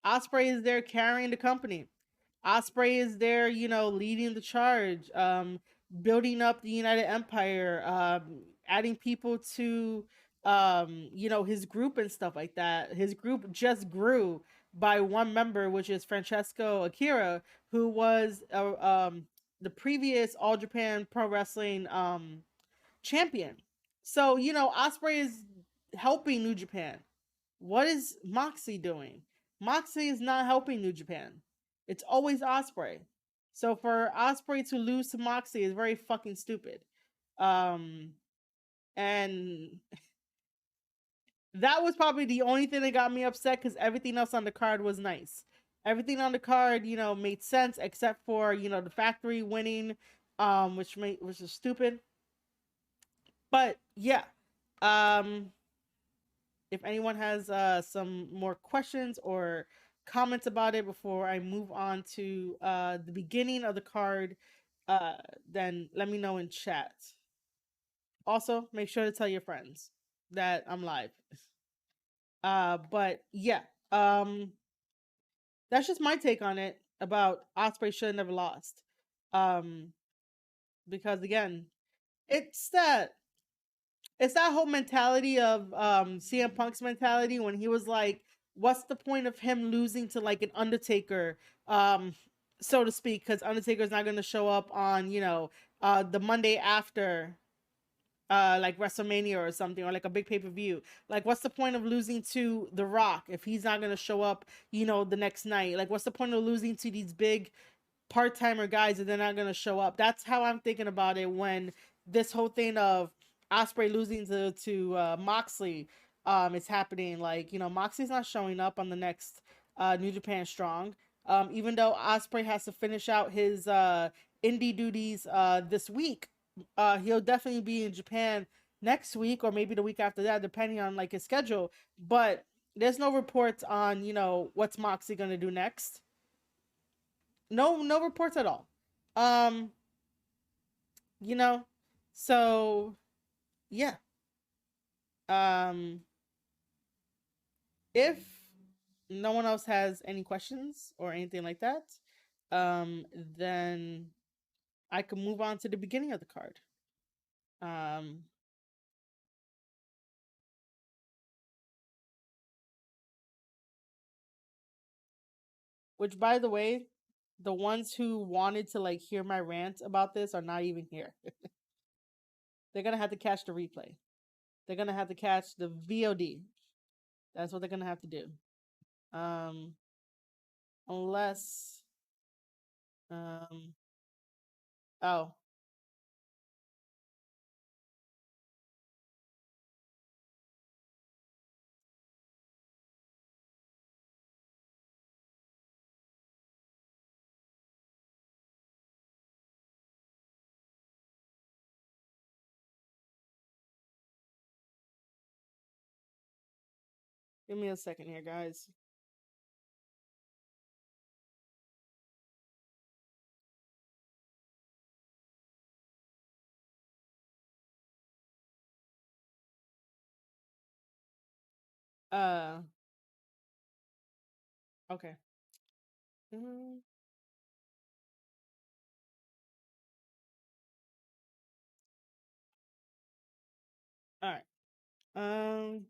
Osprey is there carrying the company. Osprey is there, leading the charge, building up the United Empire, adding people to, his group and stuff like that. His group just grew by one member, which is Francesco Akira, who was the previous All Japan Pro Wrestling champion. So, Osprey is helping New Japan. What is Moxie doing? Moxie is not helping New Japan. It's always Osprey. So for Osprey to lose to Moxie is very fucking stupid. Um and that was probably the only thing that got me upset because everything else on the card was nice. Everything on the card, made sense except for, the factory winning, which is stupid. But yeah. Um if anyone has some more questions or comments about it before I move on to the beginning of the card, then let me know in chat. Also, make sure to tell your friends that I'm live. But yeah, that's just my take on it about Osprey should have never lost. Um, because again, it's that it's that whole mentality of CM Punk's mentality when he was like, what's the point of him losing to like an Undertaker, so to speak, because Undertaker's not going to show up on, the Monday after like WrestleMania or something, or like a big pay-per-view. Like, what's the point of losing to The Rock if he's not going to show up, the next night? Like, what's the point of losing to these big part-timer guys if they're not going to show up? That's how I'm thinking about it when this whole thing of Osprey losing to Moxley is happening. Like, Moxie's not showing up on the next New Japan Strong. Even though Osprey has to finish out his indie duties this week, he'll definitely be in Japan next week or maybe the week after that, depending on like his schedule. But there's no reports on what's Moxie gonna do next. No reports at all. Um, you know, so yeah. Um, if no one else has any questions or anything like that, then I can move on to the beginning of the card. Um, which, by the way, the ones who wanted to like hear my rant about this are not even here. They're gonna have to catch the replay. They're gonna have to catch the VOD. That's what they're gonna have to do. Um, unless, um, oh, give me a second here, guys. Uh, okay. Mm, all right. Um,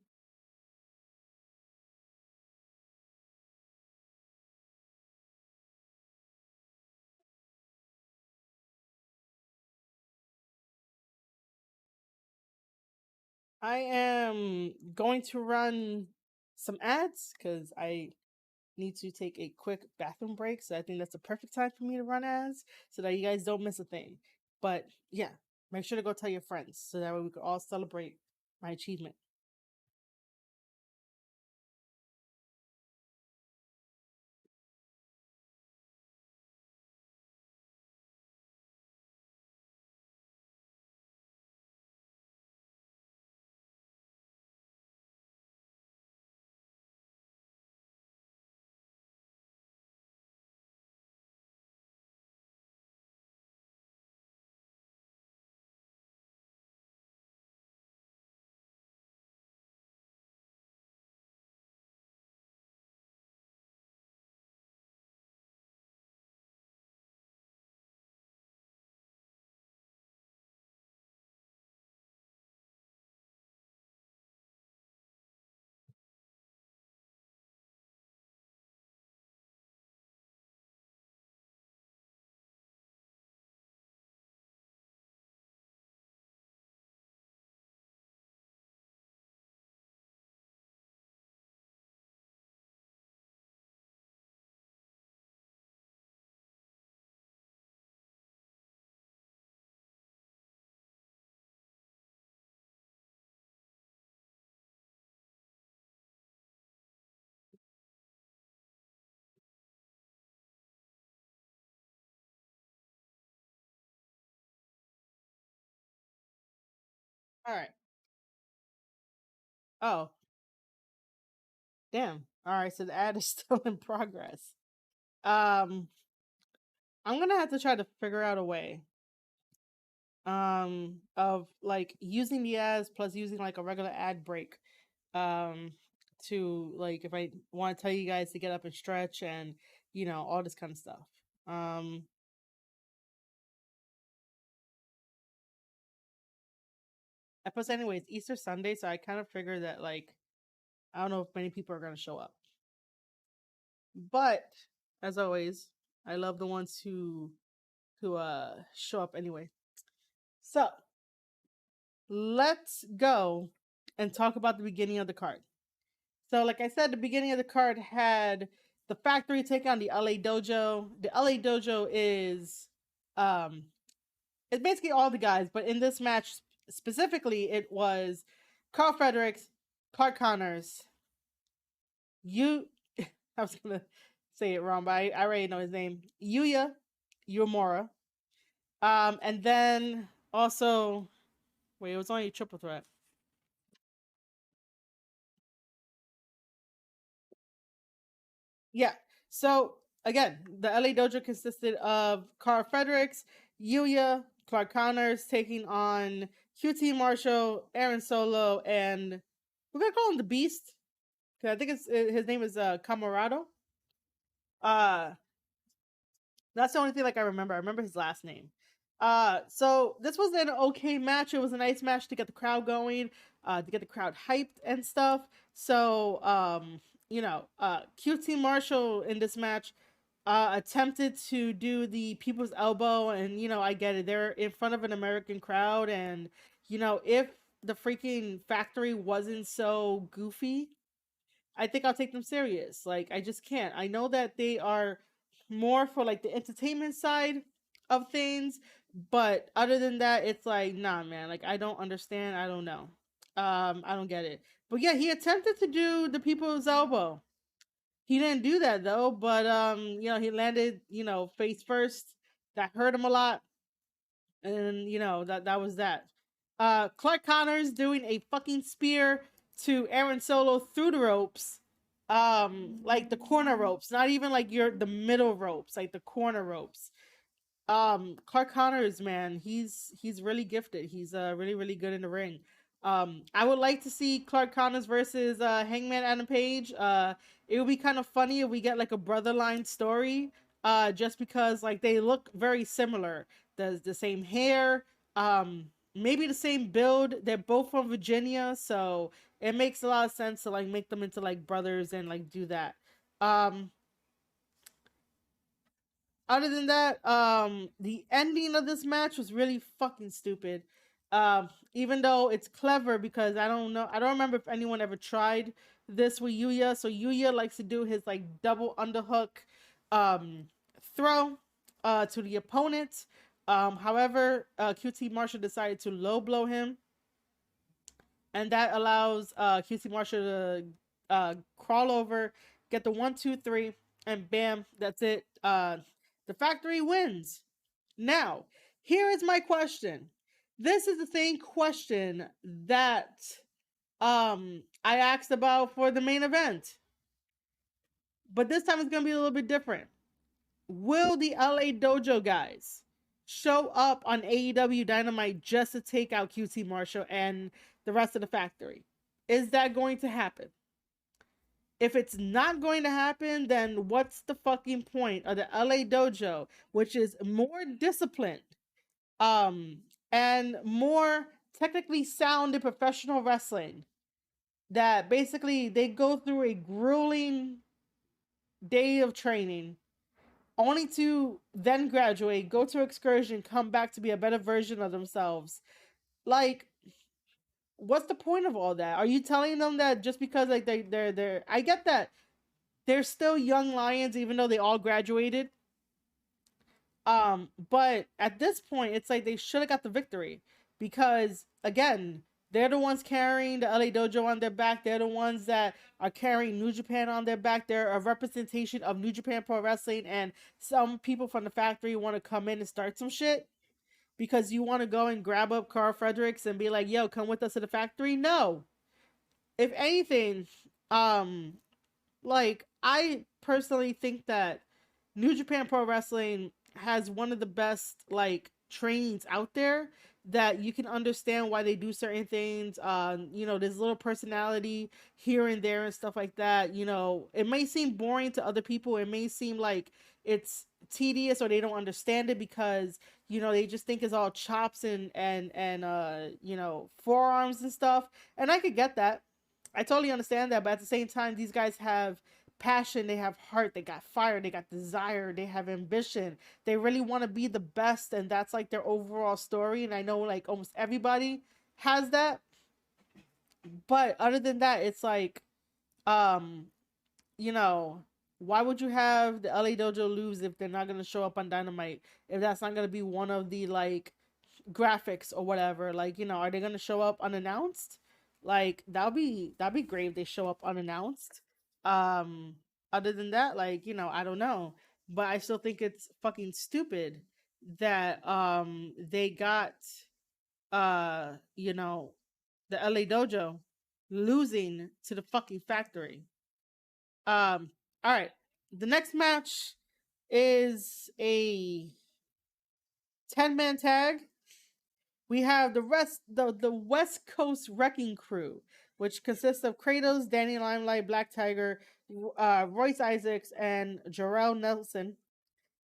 I am going to run some ads because I need to take a quick bathroom break. So I think that's the perfect time for me to run ads so that you guys don't miss a thing. But yeah, make sure to go tell your friends so that way we can all celebrate my achievement. All right. Oh, damn. All right. So the ad is still in progress. Um, I'm gonna have to try to figure out a way of like using the ads plus using like a regular ad break um to like if I want to tell you guys to get up and stretch and all this kind of stuff. um and plus anyways, Easter Sunday, so I kind of figure that like I don't know if many people are going to show up, but as always I love the ones who show up anyway. So let's go and talk about the beginning of the card. So, like I said, the beginning of the card had the Factory take on the LA Dojo. The LA Dojo is, it's basically all the guys, but in this match specifically, it was Carl Fredericks, Clark Connors. You, I was gonna say it wrong, but I already know his name. Yuya Uemura. And then also, wait, it was only a triple threat. Yeah. So again, the LA Dojo consisted of Carl Fredericks, Yuya, Clark Connors taking on QT Marshall, Aaron Solo, and we're gonna call him the Beast because I think his name is Camarado. Uh, That's the only thing like I remember. I remember his last name. So this was an okay match. It was a nice match to get the crowd going, to get the crowd hyped and stuff. So QT Marshall in this match attempted to do the people's elbow, and I get it. They're in front of an American crowd, and if the freaking factory wasn't so goofy, I think I'll take them serious. Like I just can't. I know that they are more for like the entertainment side of things, but other than that, it's like nah, man. Like I don't understand. I don't know. I don't get it. But yeah, he attempted to do the people's elbow. He didn't do that though, but he landed, face first. That hurt him a lot, and that was that. Clark Connors doing a fucking spear to Aaron Solo through the ropes, like the corner ropes, not even like the middle ropes, like the corner ropes. Clark Connors, man, he's really gifted. He's really good in the ring. I would like to see Clark Connors versus Hangman Adam Page. It would be kind of funny if we get like a brother line story. Just because like they look very similar. The same hair, maybe the same build. They're both from Virginia, so it makes a lot of sense to like make them into like brothers and like do that. Um, Other than that, the ending of this match was really fucking stupid. Even though it's clever because I don't remember if anyone ever tried this with Yuya. So Yuya likes to do his like double underhook um throw to the opponent. However, QT Marshall decided to low blow him, and that allows QT Marshall to crawl over, get the 1, 2, 3, and bam, that's it. The factory wins. Now, here is my question. This is the same question that I asked about for the main event, but this time it's gonna be a little bit different. Will the LA Dojo guys show up on AEW Dynamite just to take out QT Marshall and the rest of the factory? Is that going to happen? If it's not going to happen, then what's the fucking point of the LA Dojo, which is more disciplined, um, and more technically sound in professional wrestling? That basically they go through a grueling day of training only to then graduate, go to excursion, come back to be a better version of themselves. Like, what's the point of all that? Are you telling them that just because like they're I get that they're still young lions even though they all graduated. But at this point, it's like they should have got the victory because again, they're the ones carrying the LA Dojo on their back. They're the ones that are carrying New Japan on their back. They're a representation of New Japan Pro Wrestling, and some people from the factory want to come in and start some shit because you want to go and grab up Carl Fredericks and be like, "Yo, come with us to the factory." No, if anything, um, like I personally think that New Japan Pro Wrestling has one of the best like trainings out there that you can understand why they do certain things. There's little personality here and there and stuff like that. It may seem boring to other people. It may seem like it's tedious or they don't understand it because they just think it's all chops and forearms and stuff. And I could get that. I totally understand that, but at the same time, these guys have passion, they have heart, they got fire, they got desire, they have ambition. They really want to be the best, and that's like their overall story. And I know like almost everybody has that. But other than that, it's like, um, you know, why would you have the LA Dojo lose if they're not gonna show up on Dynamite? If that's not gonna be one of the like graphics or whatever, like are they gonna show up unannounced? Like that'll be great if they show up unannounced. Um, Other than that, like I don't know, but I still think it's fucking stupid that they got the LA Dojo losing to the fucking factory. All right, the next match is a 10-man tag. We have the West Coast Wrecking Crew, which consists of Kratos, Danny Limelight, Black Tiger, Royce Isaacs, and Jarrell Nelson,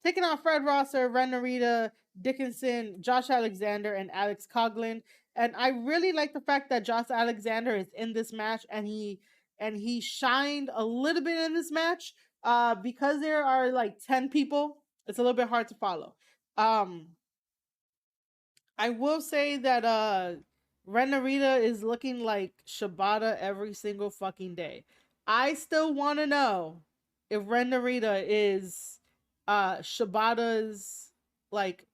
taking on Fred Rosser, Ren Narita, Dickinson, Josh Alexander, and Alex Coughlin. And I really like the fact that Josh Alexander is in this match, and he shined a little bit in this match. Because there are like 10 people, it's a little bit hard to follow. Um, I will say that Ren Narita is looking like Shibata every single fucking day. I still want to know if Ren Narita is Shibata's like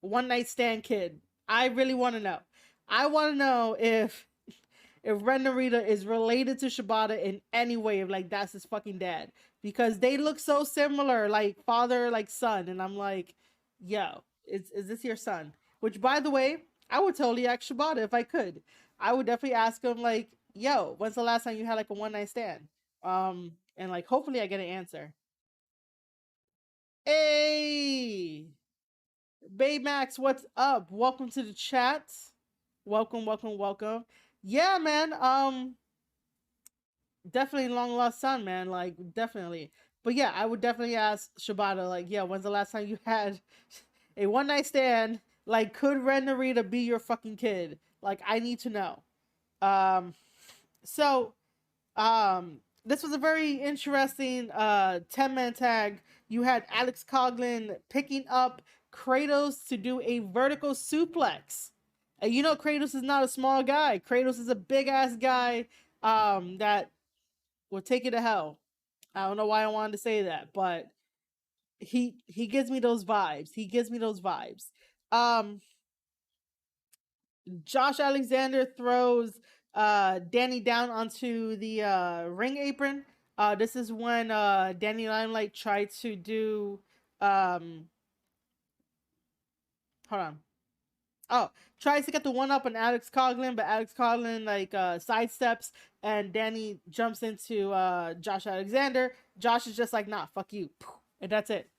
one night stand kid. I really want to know. I want to know if Ren Narita is related to Shibata in any way, if like that's his fucking dad, because they look so similar, like father like son, and I'm like, yo, is this your son? Which, by the way, I would totally ask Shibata if I could. I would definitely ask him like, yo, when's the last time you had like a one night stand? And like hopefully I get an answer. Hey, Baymax, what's up? Welcome to the chat. Welcome, welcome, welcome. Yeah, man. Definitely long lost son, man. Like definitely. But yeah, I would definitely ask Shibata, like, yeah, when's the last time you had a one night stand? Like, could Ren Narita be your fucking kid? Like, I need to know. Um, so this was a very interesting 10-man tag. You had Alex Coughlin picking up Kratos to do a vertical suplex. And Kratos is not a small guy. Kratos is a big ass guy that will take it to hell. I don't know why I wanted to say that, but he gives me those vibes. He gives me those vibes. Um Josh Alexander throws Danny down onto the ring apron. This is when Danny Limelight tried to do hold on. Oh, tries to get the one up on Alex Coughlin, but Alex Coughlin like sidesteps and Danny jumps into Josh Alexander. Josh is just like, nah, fuck you. And that's it.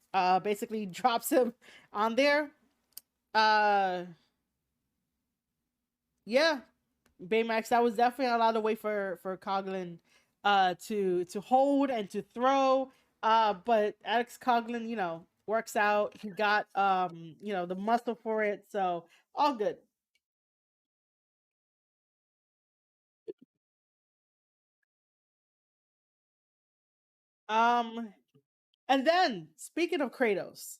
Basically drops him on there. Uh yeah, Baymax, that was definitely a lot of weight for Coughlin to hold and to throw. But Alex Coughlin, works out. He got the muscle for it, so all good. Um And then, speaking of Kratos,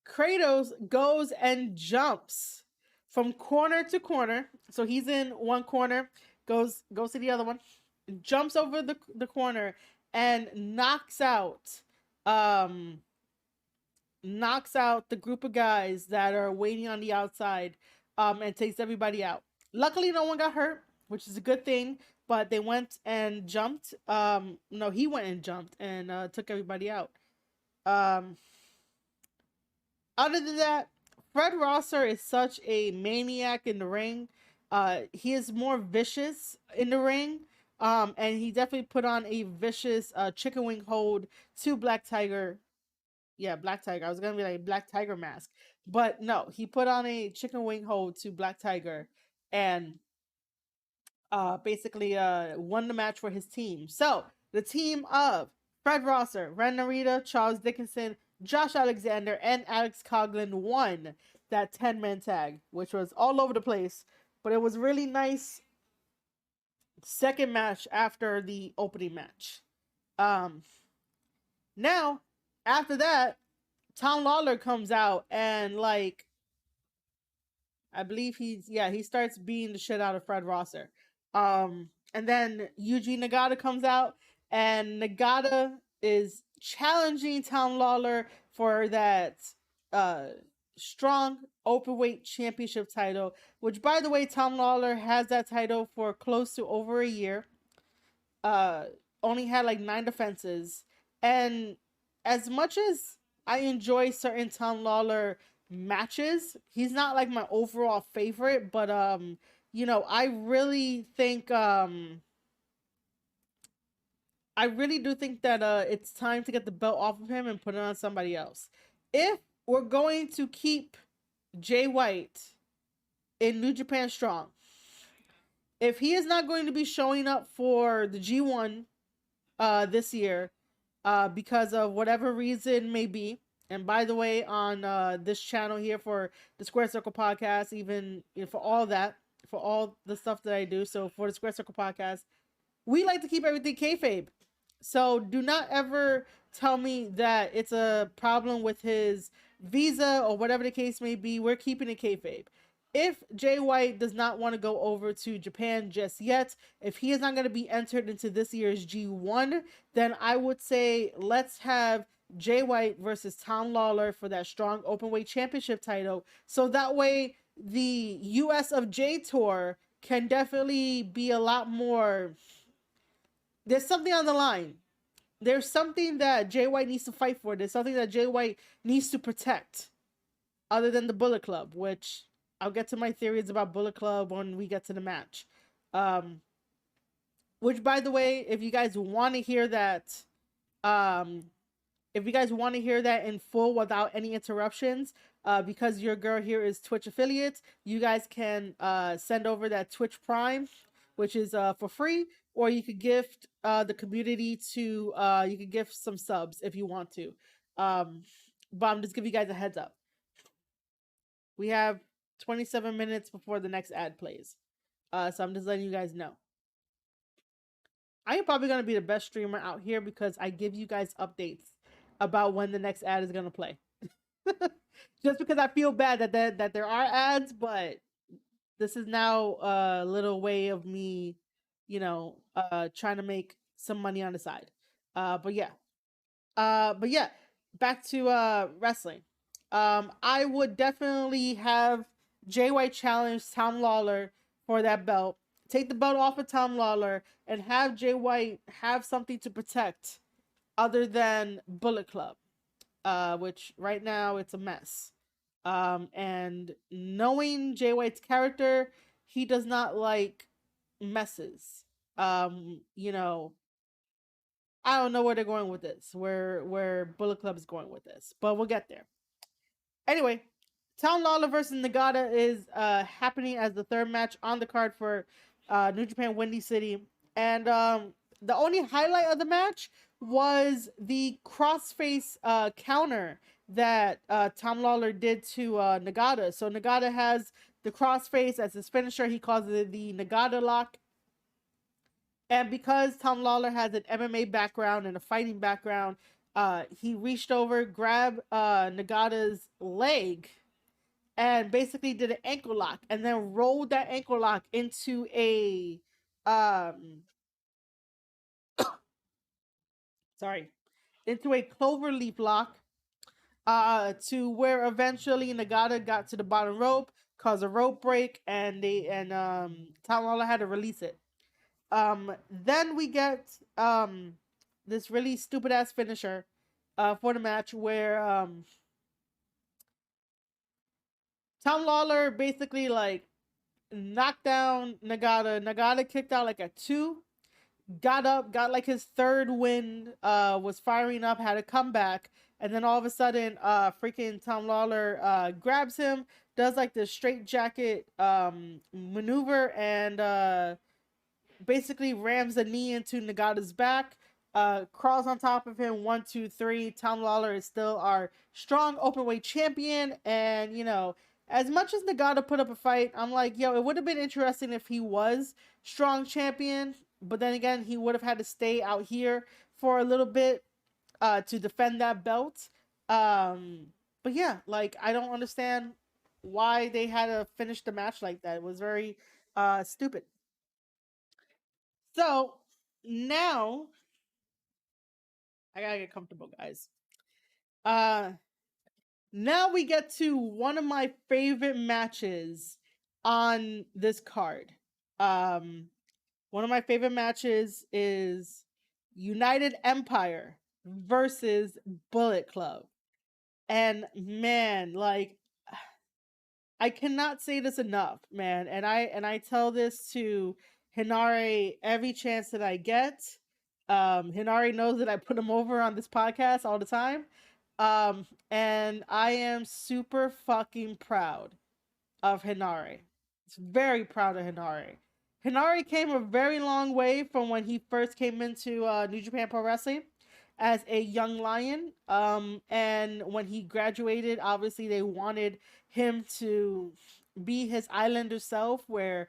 Kratos goes and jumps from corner to corner. So he's in one corner, goes to the other one, jumps over the corner, and um knocks out the group of guys that are waiting on the outside, and takes everybody out. Luckily, no one got hurt, which is a good thing. But they went and jumped. No, he went and jumped and took everybody out. Um, Other than that, Fred Rosser is such a maniac in the ring. He is more vicious in the ring. And he definitely put on a vicious chicken wing hold to Black Tiger. Yeah, Black Tiger. I was gonna be like Black Tiger mask, but no, he put on a chicken wing hold to Black Tiger, and basically won the match for his team. So the team of Fred Rosser, Ren Narita, Charles Dickinson, Josh Alexander, and Alex Coughlin won that 10-man tag, which was all over the place, but it was really nice second match after the opening match. Um, Now, after that, Tom Lawler comes out and like I believe he starts beating the shit out of Fred Rosser. And then Yuji Nagata comes out, and Nagata is challenging Tom Lawler for that strong openweight championship title, which by the way, Tom Lawler has that title for close to over a year. Uh, Only had like 9 defenses, and as much as I enjoy certain Tom Lawler matches, he's not like my overall favorite. But I really think I really do think that it's time to get the belt off of him and put it on somebody else. If we're going to keep Jay White in New Japan Strong, if he is not going to be showing up for the G1 this year because of whatever reason may be, and by the way, on this channel here for the Square Circle podcast, even for all that, for all the stuff that I do, so for the Square Circle podcast, we like to keep everything kayfabe. So do not ever tell me that it's a problem with his visa or whatever the case may be. We're keeping it kayfabe. If Jay White does not want to go over to Japan just yet, if he is not going to be entered into this year's G1, then I would say let's have Jay White versus Tom Lawler for that strong openweight championship title. So that way the US of J Tour can definitely be a lot more. There's something on the line. There's something that Jay White needs to fight for. There's something that Jay White needs to protect other than the Bullet Club, which I'll get to my theories about Bullet Club when we get to the match. Um, which, by the way, if you guys want to hear that, um, if you guys want to hear that in full without any interruptions, because your girl here is Twitch affiliate, you guys can send over that Twitch Prime, which is for free, or you could gift the community to you could gift some subs if you want to. But I'm just giving you guys a heads up. We have 27 minutes before the next ad plays. So I'm just letting you guys know. I am probably gonna be the best streamer out here because I give you guys updates about when the next ad is gonna play. Just because I feel bad that there are ads, but this is now a little way of me, trying to make some money on the side. But yeah. Back to wrestling. I would definitely have Jay White challenge Tom Lawler for that belt. Take the belt off of Tom Lawler and have Jay White have something to protect other than Bullet Club, which right now it's a mess. And knowing Jay White's character, he does not like messes. You know, I don't know where they're going with this, where Bullet Club is going with this, but we'll get there. Anyway, Tom Lawler versus Nagata is happening as the third match on the card for New Japan Windy City, and the only highlight of the match was the crossface counter that Tom Lawler did to Nagata. So Nagata has the crossface as his finisher. He calls it the Nagata lock. And because Tom Lawler has an MMA background and a fighting background, he reached over, grabbed Nagata's leg, and basically did an ankle lock, and then rolled that ankle lock into a sorry, into a cloverleaf lock, to where eventually Nagata got to the bottom rope, caused a rope break, and Tom Lawler had to release it. Then we get this really stupid ass finisher for the match where Tom Lawler basically like knocked down Nagata. Nagata kicked out like a 2, got up, got like his third win, was firing up, had a comeback, and then all of a sudden freaking Tom Lawler grabs him, does like this straight jacket maneuver, and basically rams a knee into Nagata's back, crawls on top of him. 1, 2, 3. Tom Lawler is still our strong openweight champion, and as much as Nagata put up a fight, I'm like, yo, it would have been interesting if he was strong champion, but then again, he would have had to stay out here for a little bit to defend that belt. But yeah, like I don't understand why they had to finish the match like that. It was very stupid. So now I gotta get comfortable, guys. Uh Now we get to one of my favorite matches on this card. Um, One of my favorite matches is United Empire versus Bullet Club. And man, like I cannot say this enough, man. And I tell this to Hinare every chance that I get. Hinare knows that I put him over on this podcast all the time. And I am super fucking proud of Hinare. It's very proud of Hinare. Hinare came a very long way from when he first came into New Japan Pro Wrestling as a young lion. And when he graduated, obviously they wanted him to be his Islander self, where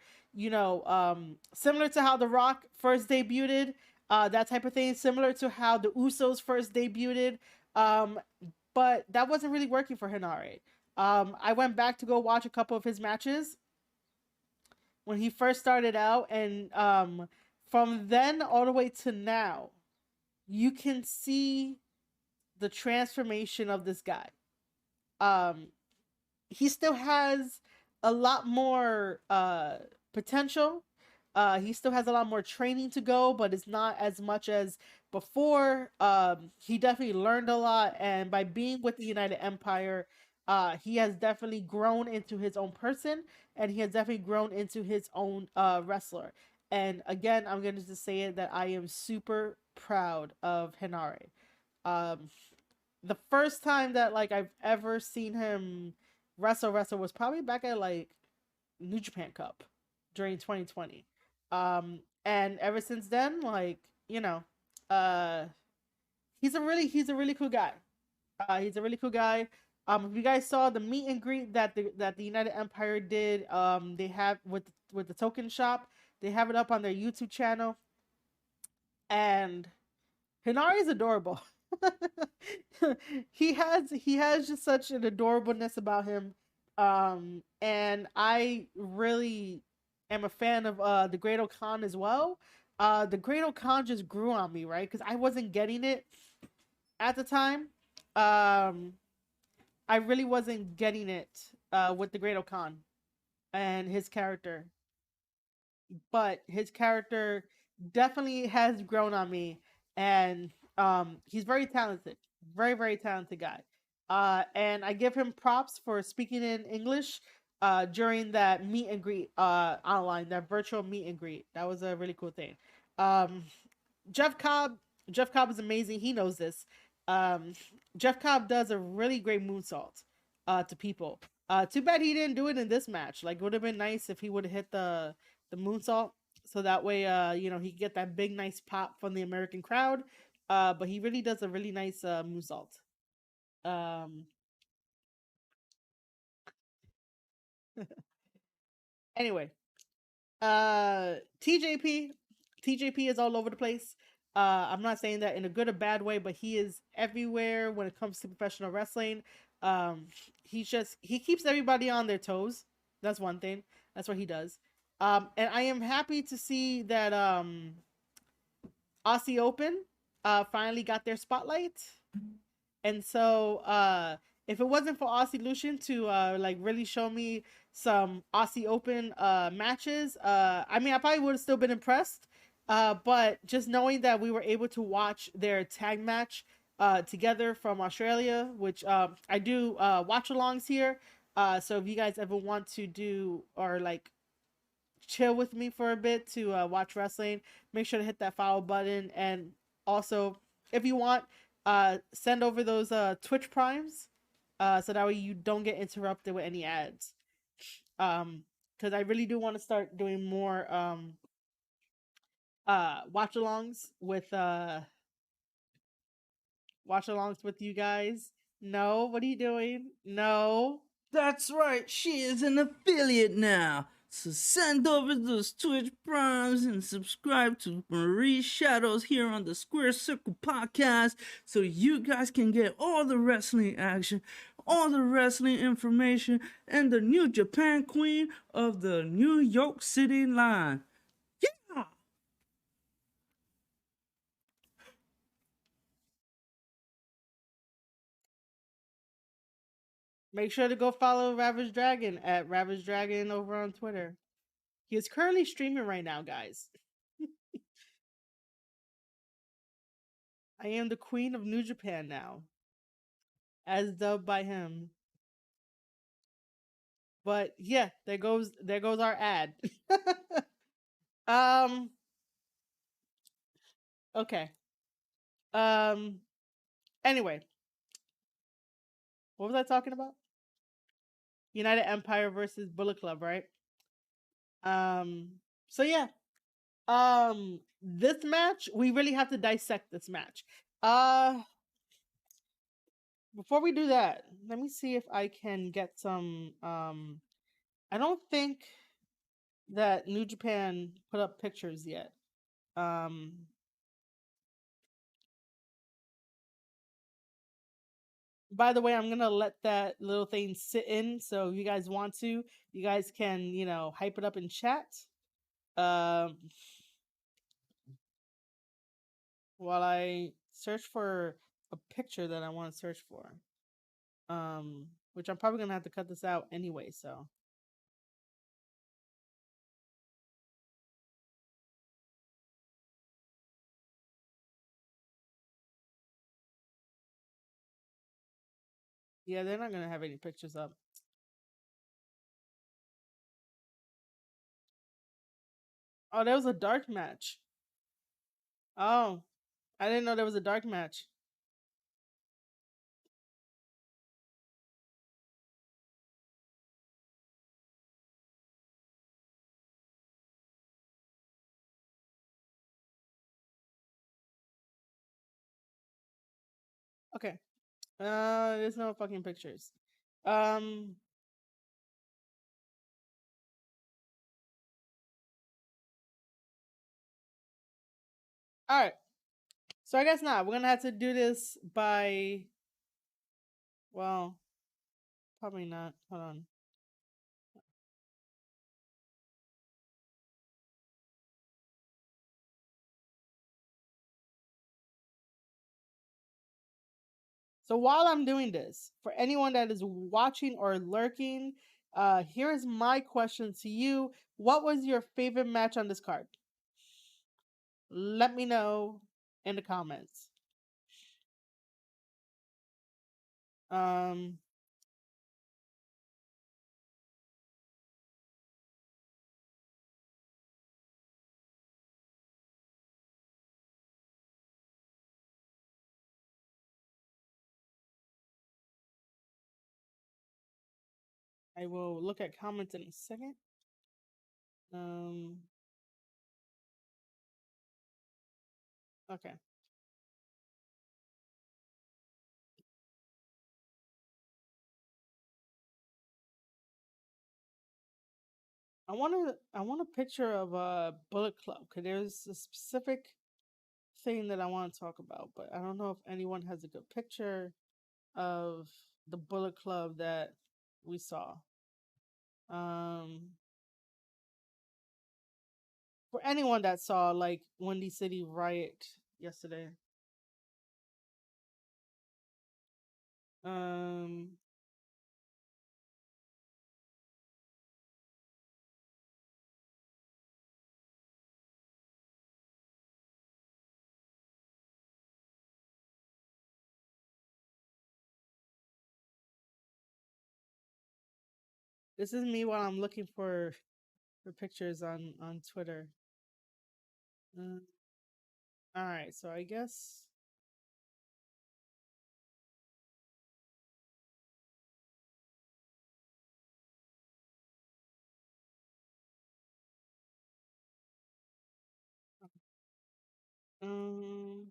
similar to how The Rock first debuted, that type of thing, similar to how the Usos first debuted. Um, but that wasn't really working for Hinare. I went back to go watch a couple of his matches when he first started out, and from then all the way to now, you can see the transformation of this guy. Um, he still has a lot more potential. He still has a lot more training to go, but it's not as much as before. He definitely learned a lot, and by being with the United Empire, he has definitely grown into his own person, and he has definitely grown into his own wrestler. And again, I'm going to just say it that I am super proud of Hinare. Um, the first time that like I've ever seen him wrestle was probably back at like New Japan Cup during 2020. And ever since then, like, uh he's a really cool guy. He's a really cool guy. If you guys saw the meet and greet that the United Empire did, they have with the token shop, they have it up on their YouTube channel, and Hinari is adorable. he has just such an adorableness about him. And I really am a fan of the Great Khan as well. The Great Khan just grew on me, right? Because I wasn't getting it at the time. Um I really wasn't getting it with the Great Khan and his character, but his character definitely has grown on me, and he's very talented, very talented guy. And I give him props for speaking in English during that meet and greet online, that virtual meet and greet. That was a really cool thing. um Jeff Cobb. Jeff Cobb is amazing. He knows this. Um, Jeff Cobb does a really great moonsault to people. Too bad he didn't do it in this match. Like, it would have been nice if he would have hit the moonsault, so that way, he could get that big, nice pop from the American crowd. But he really does a really nice moonsault. Um, anyway, TJP, TJP is all over the place. I'm not saying that in a good or bad way, but he is everywhere when it comes to professional wrestling. He keeps everybody on their toes. That's one thing. That's what he does. And I am happy to see that Aussie Open finally got their spotlight. And so if it wasn't for Aussie Lucian to like really show me some Aussie Open matches, I mean, I probably would have still been impressed. But just knowing that we were able to watch their tag match together from Australia, which I do watch alongs here. So if you guys ever want to do or like chill with me for a bit to watch wrestling, make sure to hit that follow button. And also, if you want, send over those Twitch primes, so that way you don't get interrupted with any ads. Because I really do want to start doing more watch alongs with you guys. No, what are you doing? No. That's right, she is an affiliate now. So send over those Twitch primes and subscribe to Marie Shadows here on the Square Circle podcast so you guys can get all the wrestling action, all the wrestling information, and the New Japan Queen of the New York City line. Yeah! Make sure to go follow Ravage Dragon at Ravage Dragon over on Twitter. He is currently streaming right now, guys. I am the queen of New Japan now, as dubbed by him. But yeah, there goes our ad. um. Okay. Um. Anyway, what was I talking about? United Empire versus Bullet Club, right? Um. So yeah. This match, we really have to dissect this match. Uh. Before we do that, let me see if I can get some. I don't think that New Japan put up pictures yet. Um. By the way, I'm gonna let that little thing sit in. So if you guys want to, you guys can, hype it up in chat. Um, while I search for a picture that I want to search for. Which I'm probably gonna have to cut this out anyway. So yeah, they're not gonna have any pictures up. Oh, there was a dark match. Oh, I didn't know there was a dark match. Okay. There's no fucking pictures. Um, all right. So I guess not. We're gonna have to do this by. Well, probably not. Hold on. So while I'm doing this, for anyone that is watching or lurking, here is my question to you. What was your favorite match on this card? Let me know in the comments. Um, I will look at comments in a second. Um, okay. I want a picture of a Bullet Club because there's a specific thing that I want to talk about, but I don't know if anyone has a good picture of the Bullet Club that we saw. Um, for anyone that saw like Windy City Riot yesterday. Um, this is me while I'm looking for pictures on Twitter. Uh, all right, so I guess um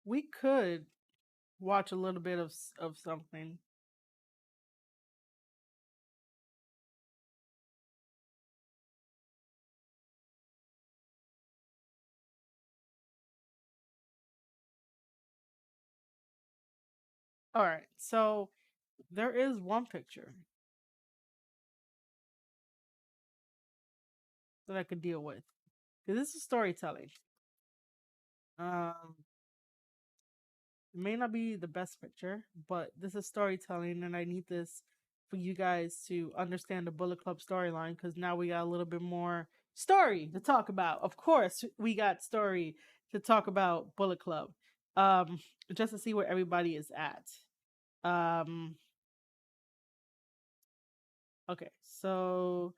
we could watch a little bit of something. All right, so there is one picture that I could deal with because this is storytelling. Um, it may not be the best picture, but this is storytelling, and I need this for you guys to understand the Bullet Club storyline because now we got a little bit more story to talk about. Of course, we got story to talk about Bullet Club. Um, just to see where everybody is at. Um, okay, so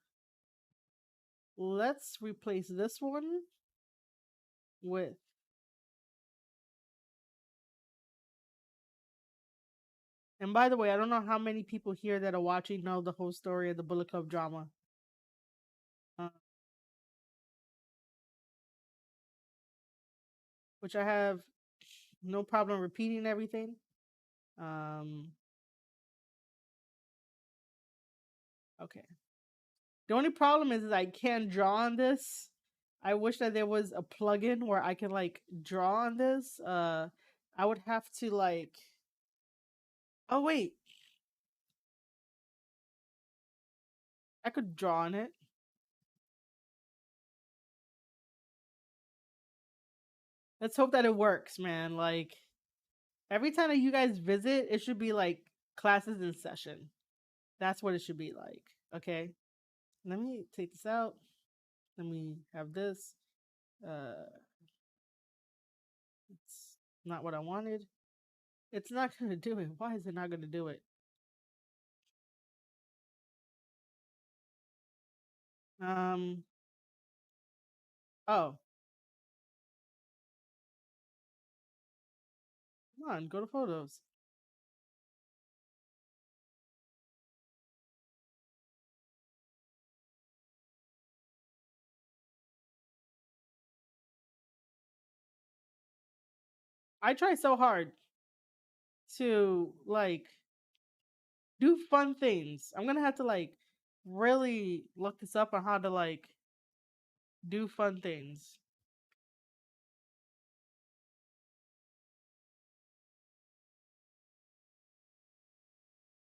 let's replace this one with. And by the way, I don't know how many people here that are watching know the whole story of the Bullet Club drama. Uh, which I have no problem repeating everything. Um, okay. The only problem is I can't draw on this. I wish that there was a plugin where I can like draw on this. I would have to like. Oh wait, I could draw on it. Let's hope that it works, man. Like every time that you guys visit, it should be like classes in session. That's what it should be like. Okay. Let me take this out. Let me have this. It's not what I wanted. It's not gonna do it. Why is it not gonna do it? Um. Oh, come on. Go to photos. I try so hard to like do fun things. I'm gonna have to like really look this up on how to like do fun things.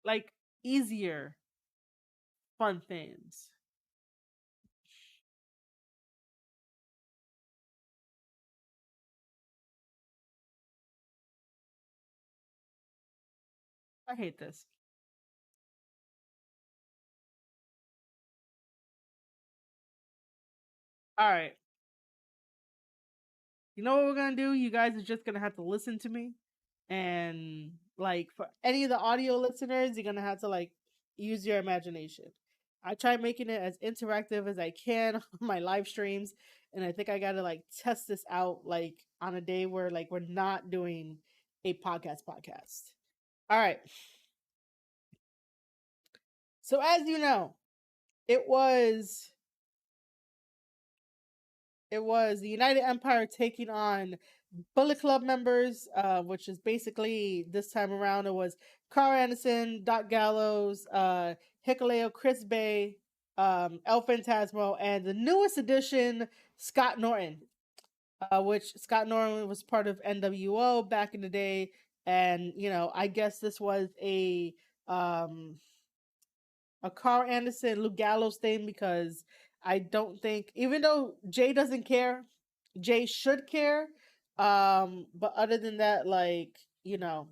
Like easier fun things. I hate this. All right. You know what we're gonna do? You guys are just gonna have to listen to me, and like for any of the audio listeners, you're gonna have to like use your imagination. I try making it as interactive as I can on my live streams, and I think I gotta like test this out like on a day where like we're not doing a podcast. All right. So as you know, it was it was the United Empire taking on Bullet Club members, which is basically this time around it was Carl Anderson, Doc Gallows, Hikuleo, Chris Bay, El Phantasmo, and the newest addition, Scott Norton, which Scott Norton was part of NWO back in the day. And, you know, I guess this was um, a Carl Anderson, Luke Gallows thing because I don't think, even though Jay doesn't care, Jay should care. But other than that, like, you know,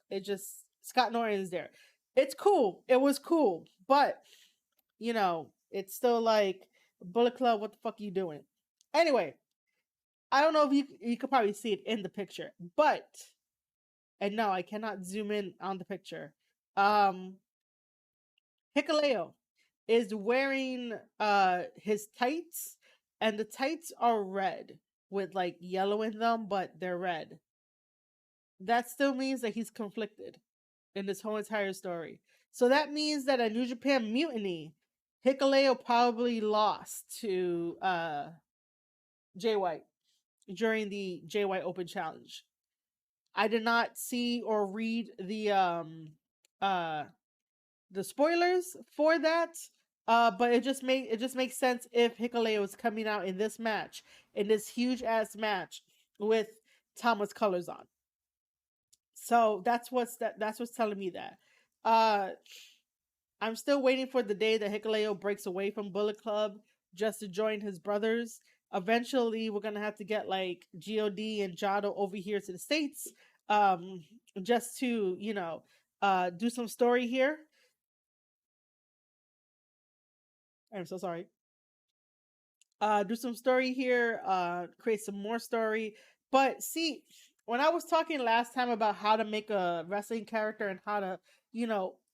it just Scott Norton's there. It's cool. It was cool. But, you know, it's still like Bullet Club, what the fuck are you doing? Anyway, I don't know if you could probably see it in the picture, but and no, I cannot zoom in on the picture. Um Hikuleo is wearing his tights, and the tights are red with like yellow in them, but they're red. That still means that he's conflicted in this whole entire story. So that means that a New Japan Mutiny, Hikuleo probably lost to Jay White during the Jay White Open Challenge. I did not see or read uh the spoilers for that. But it just makes sense if Hikuleo is coming out in this match, in this huge ass match with Thomas colors on. So that's what's telling me that. Uh I'm still waiting for the day that Hikuleo breaks away from Bullet Club just to join his brothers. Eventually, we're gonna have to get like God and Jado over here to the States, um, just to do some story here. I'm so sorry. Do some story here, create some more story. But see, when I was talking last time about how to make a wrestling character and how to,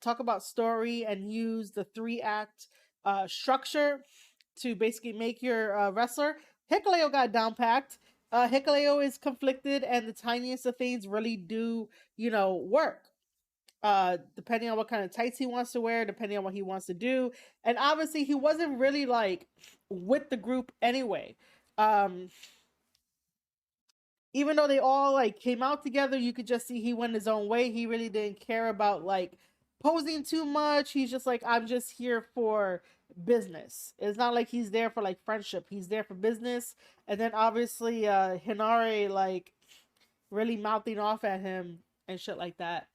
talk about story and use the 3 act structure to basically make your wrestler, Hikuleo got down packed. Hikuleo is conflicted, and the tiniest of things really do, work. Depending on what kind of tights he wants to wear, depending on what he wants to do. And obviously he wasn't really like with the group anyway. Um Even though they all like came out together, you could just see he went his own way. He really didn't care about like posing too much. He's just like, I'm just here for business. It's not like he's there for like friendship. He's there for business. And then obviously Hinare like really mouthing off at him and shit like that.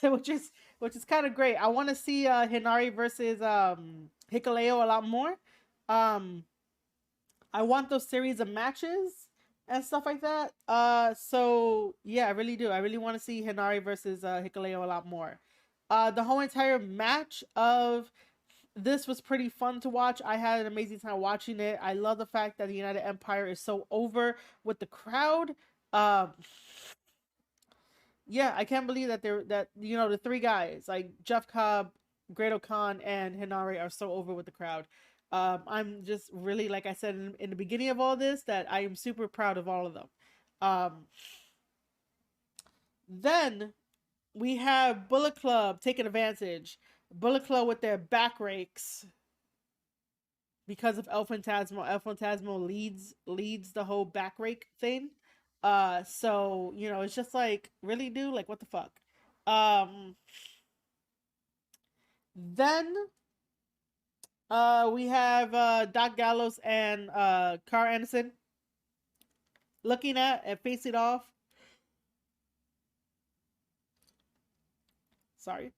Which is kind of great. I want to see Hinari versus Hikuleo a lot more. Um I want those series of matches and stuff like that. So yeah, I really do. I really want to see Hinari versus Hikuleo a lot more. The whole entire match of this was pretty fun to watch. I had an amazing time watching it. I love the fact that the United Empire is so over with the crowd. Um, yeah, I can't believe that the 3 guys like Jeff Cobb, Great Khan, and Hinari are so over with the crowd. I'm just really, like I said in the beginning of all this, that I am super proud of all of them. Um, then we have Bullet Club taking advantage. Bullet Club with their back rakes because of El Fantasmo. El Fantasmo leads the whole back rake thing. So it's just like, really, dude, like, what the fuck. Then we have Doc Gallows and Carl Anderson looking at and facing off. Sorry.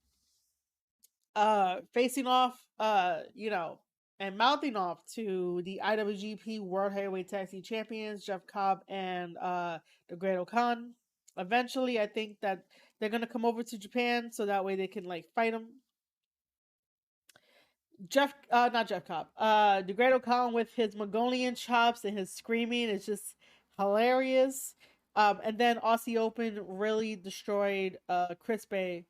Facing off, and mouthing off to the IWGP World Heavyweight Tag Team Champions, Jeff Cobb and the Great Khan. Eventually, I think that they're gonna come over to Japan so that way they can like fight them. Not Jeff Cobb. The Great Khan with his Mongolian chops and his screaming is just hilarious. And then Aussie Open really destroyed Chris Bay.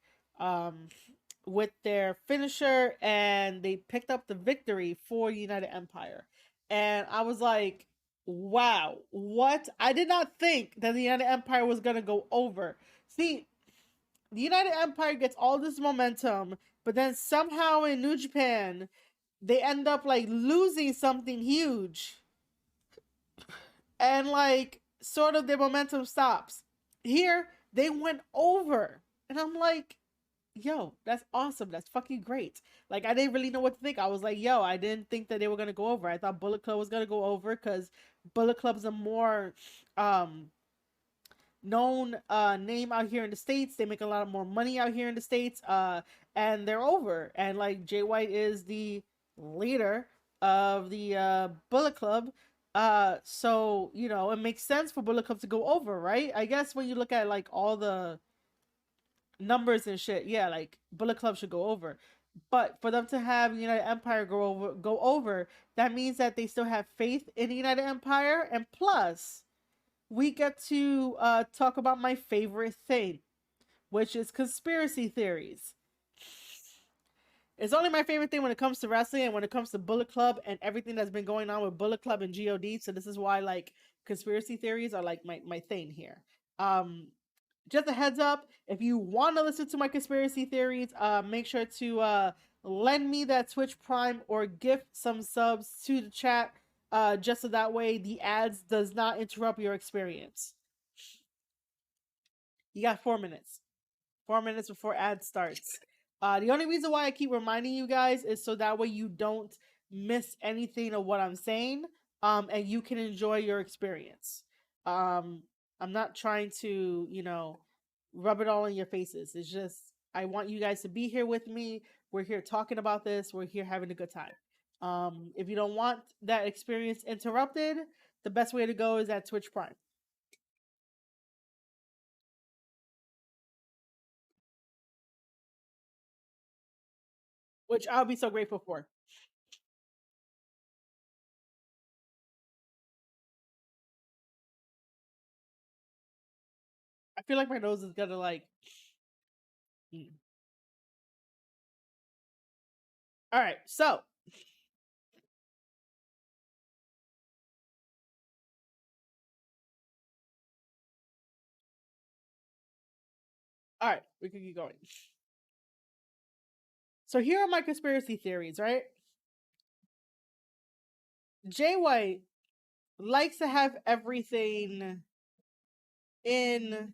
With their finisher, and they picked up the victory for United Empire. And I was like, wow, what? I did not think that the United Empire was going to go over. See, the United Empire gets all this momentum, but then somehow in New Japan, they end up like losing something huge. And like, sort of their momentum stops. Here, they went over. And I'm like, yo, that's awesome. That's fucking great. Like, I didn't really know what to think. I was like, yo, I didn't think that they were gonna go over. I thought Bullet Club was gonna go over because Bullet Club's a more known name out here in the States. They make a lot more money out here in the States. And they're over. And like, Jay White is the leader of the Bullet Club. So it makes sense for Bullet Club to go over, right? I guess when you look at like all the numbers and shit, yeah, like Bullet Club should go over. But for them to have United Empire go over, that means that they still have faith in the United Empire. And plus, we get to talk about my favorite thing, which is conspiracy theories. It's only my favorite thing when it comes to wrestling and when it comes to Bullet Club and everything that's been going on with Bullet Club and God. So this is why like conspiracy theories are like my thing here. Just a heads up, if you want to listen to my conspiracy theories, make sure to lend me that Twitch Prime or gift some subs to the chat, just so that way the ads does not interrupt your experience. You got 4 minutes. 4 minutes before ad starts. The only reason why I keep reminding you guys is so that way you don't miss anything of what I'm saying, and you can enjoy your experience. Um, I'm not trying to, rub it all in your faces. It's just I want you guys to be here with me. We're here talking about this. We're here having a good time. If you don't want that experience interrupted, the best way to go is at Twitch Prime. Which I'll be so grateful for. I feel like my nose is gonna like. All right, so all right, we can keep going. So here are my conspiracy theories, right? Jay White likes to have everything in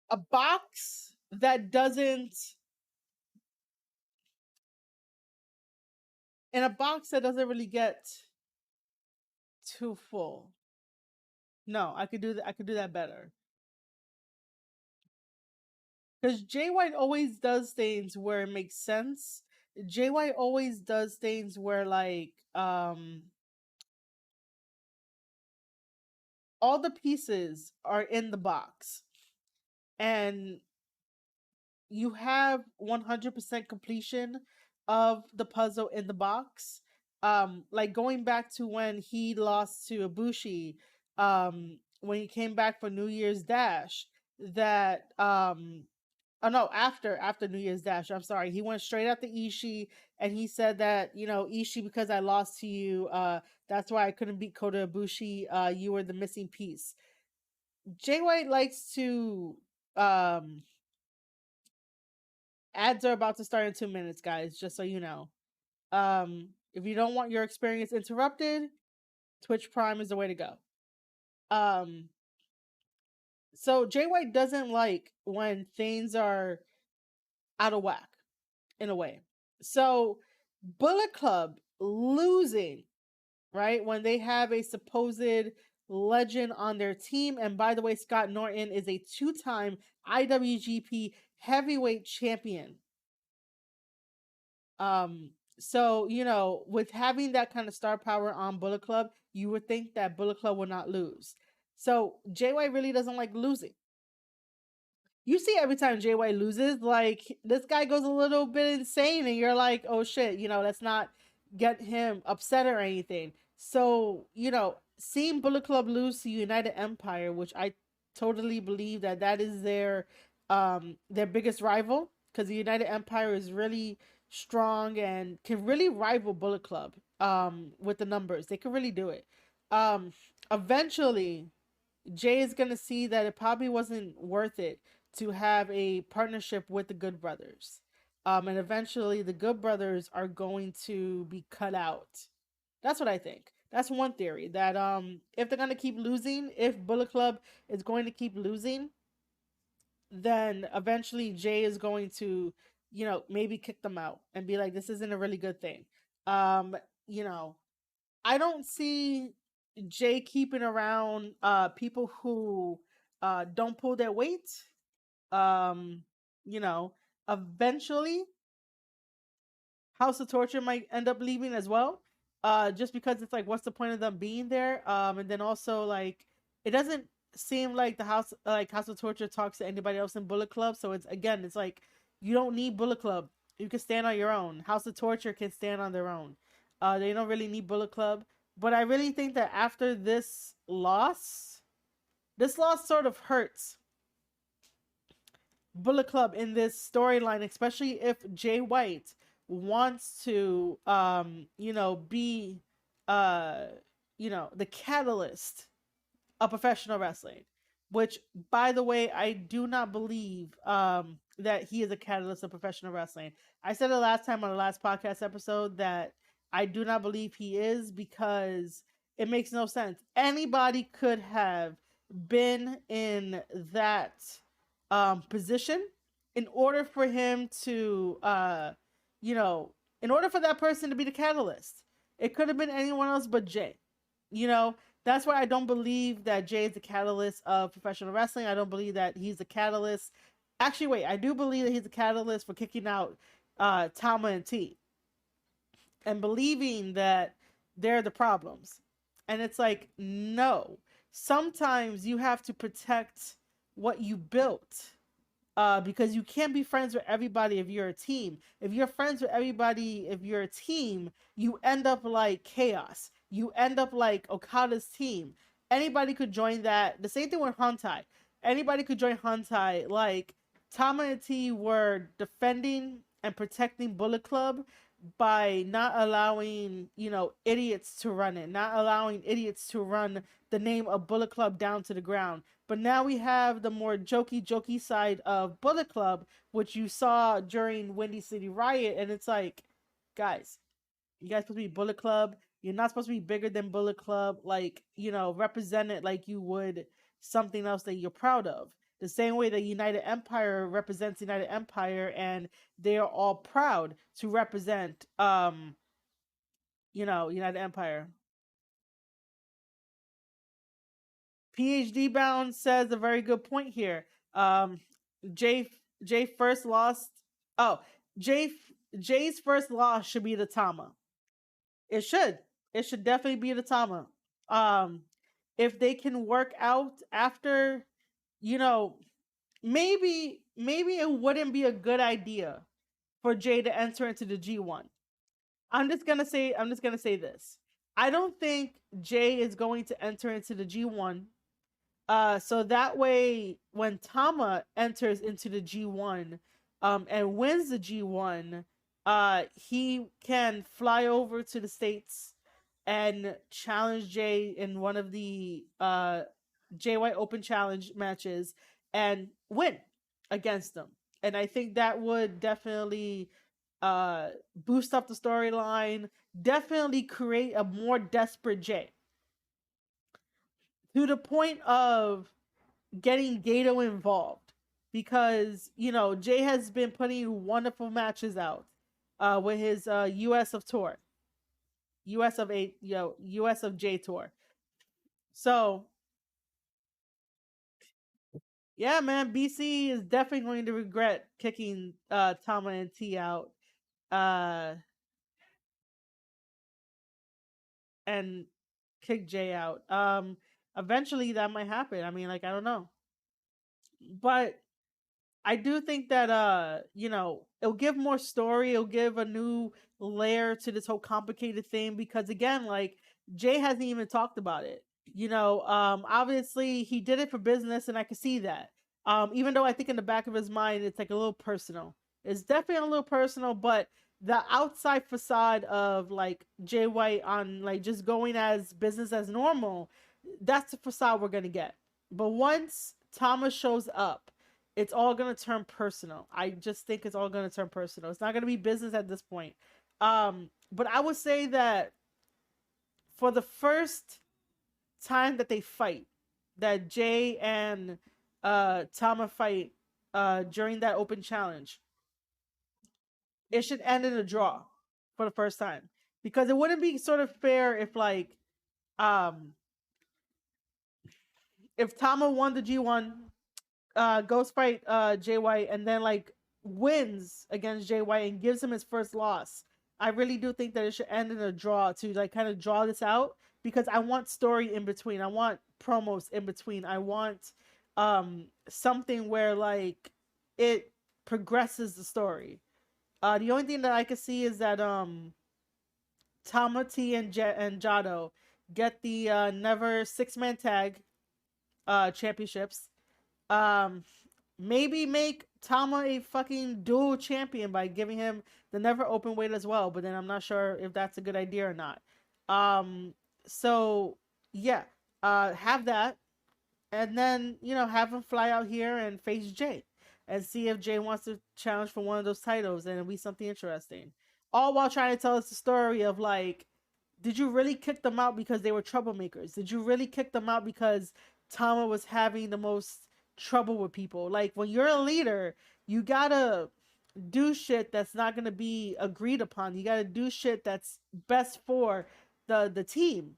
a box that doesn't really get too full. No, I could do that. I could do that better. Because Jay White always does things where it makes sense. Jay White always does things where like all the pieces are in the box and you have 100% completion of the puzzle in the box. Like going back to when he lost to Ibushi, when he came back for New Year's Dash, that oh no, after New Year's Dash, I'm sorry, he went straight after Ishii and he said that, Ishii, because I lost to you, that's why I couldn't beat Kota Ibushi. You were the missing piece. Jay White likes to ads are about to start in 2 minutes, guys, just so you know. If you don't want your experience interrupted, Twitch Prime is the way to go. So Jay White doesn't like when things are out of whack in a way. So Bullet Club losing, right, when they have a supposed legend on their team. And by the way, Scott Norton is a 2-time IWGP heavyweight champion. So, with having that kind of star power on Bullet Club, you would think that Bullet Club would not lose. So Jay White really doesn't like losing. You see every time Jay White loses, like this guy goes a little bit insane and you're like, oh shit, let's not get him upset or anything. So, seeing Bullet Club lose to United Empire, which I totally believe that is their biggest rival, because the United Empire is really strong and can really rival Bullet Club with the numbers. They can really do it. Eventually Jay is gonna see that it probably wasn't worth it to have a partnership with the Good Brothers. And eventually the Good Brothers are going to be cut out. That's what I think. That's one theory, that if they're gonna keep losing, if Bullet Club is going to keep losing, then eventually Jay is going to, maybe kick them out and be like, this isn't a really good thing. You know, I don't see Jay keeping around people who don't pull their weight. Um, you know, Eventually House of Torture might end up leaving as well. Just because it's like, what's the point of them being there? And then also like it doesn't seem like the House of Torture talks to anybody else in Bullet Club. So it's like you don't need Bullet Club. You can stand on your own. House of Torture can stand on their own. They don't really need Bullet Club. But I really think that after this loss sort of hurts Bullet Club in this storyline, especially if Jay White wants to be the catalyst of professional wrestling, which by the way, I do not believe that he is a catalyst of professional wrestling. I said it last time on the last podcast episode that I do not believe he is, because it makes no sense. Anybody could have been in that position in order for him to you know, in order for that person to be the catalyst. It could have been anyone else but Jay. You know, that's why I don't believe that Jay is the catalyst of professional wrestling. I don't believe that he's the catalyst. Actually, wait, I do believe that he's the catalyst for kicking out Tama and T, and believing that they're the problems. And it's like, no. Sometimes you have to protect what you built, because you can't be friends with everybody if you're a team. If you're friends with everybody, if you're a team, you end up like Chaos. You end up like Okada's team. Anybody could join that. The same thing with Hantai. Anybody could join Hantai. Like Tama and T were defending and protecting Bullet Club by not allowing, you know, idiots to run it, not allowing idiots to run the name of Bullet Club down to the ground. But now we have the more jokey side of Bullet Club, which you saw during Windy City Riot, and it's like, guys, you guys supposed to be Bullet Club. You're not supposed to be bigger than Bullet Club. Like, you know, represent it like you would something else that you're proud of. The same way that United Empire represents United Empire, and they are all proud to represent, you know, United Empire. PhD Bound says a very good point here. Um, Jay Jay first lost. Oh, Jay Jay's first loss should be the Tama. It should. It should definitely be the Tama. Um, if they can work out after, you know, maybe it wouldn't be a good idea for Jay to enter into the G1. I'm just gonna say this. I don't think Jay is going to enter into the G1. So that way, when Tama enters into the G1, and wins the G1, he can fly over to the States and challenge Jay in one of the JY Open Challenge matches and win against them. And I think that would definitely boost up the storyline, definitely create a more desperate Jay, to the point of getting Gato involved, because you know Jay has been putting wonderful matches out with his US of tour, US of A, you know, US of J tour. So yeah, man, BC is definitely going to regret kicking Tama and T out, uh and kick Jay out. Eventually that might happen. I mean, like, I don't know. But I do think that you know, it'll give more story, it'll give a new layer to this whole complicated thing, because again, like, Jay hasn't even talked about it. You know, obviously he did it for business, and I can see that. Even though I think in the back of his mind it's like a little personal. It's definitely a little personal, but the outside facade of like Jay White on like just going as business as normal, that's the facade we're gonna get. But once Thomas shows up, it's all gonna turn personal. I just think it's all gonna turn personal. It's not gonna be business at this point. But I would say that for the first time that they fight, that Jay and Tama fight during that open challenge, it should end in a draw for the first time. Because it wouldn't be sort of fair if like um if Tama won the G1, goes fight Jay White, and then like wins against Jay White and gives him his first loss. I really do think that it should end in a draw to like kind of draw this out, because I want story in between. I want promos in between. I want something where like it progresses the story. The only thing that I could see is that Tamati and Jado get the never 6-man tag championships. Um, Maybe make Tama a fucking dual champion by giving him the never open weight as well. But then I'm not sure if that's a good idea or not. So yeah, have that, and then you know have him fly out here and face Jay, and see if Jay wants to challenge for one of those titles, and it'll be something interesting. All while trying to tell us the story of like, did you really kick them out because they were troublemakers? Did you really kick them out because Tama was having the most trouble with people. Like when you're a leader, you gotta do shit that's not gonna be agreed upon. You gotta do shit that's best for the team.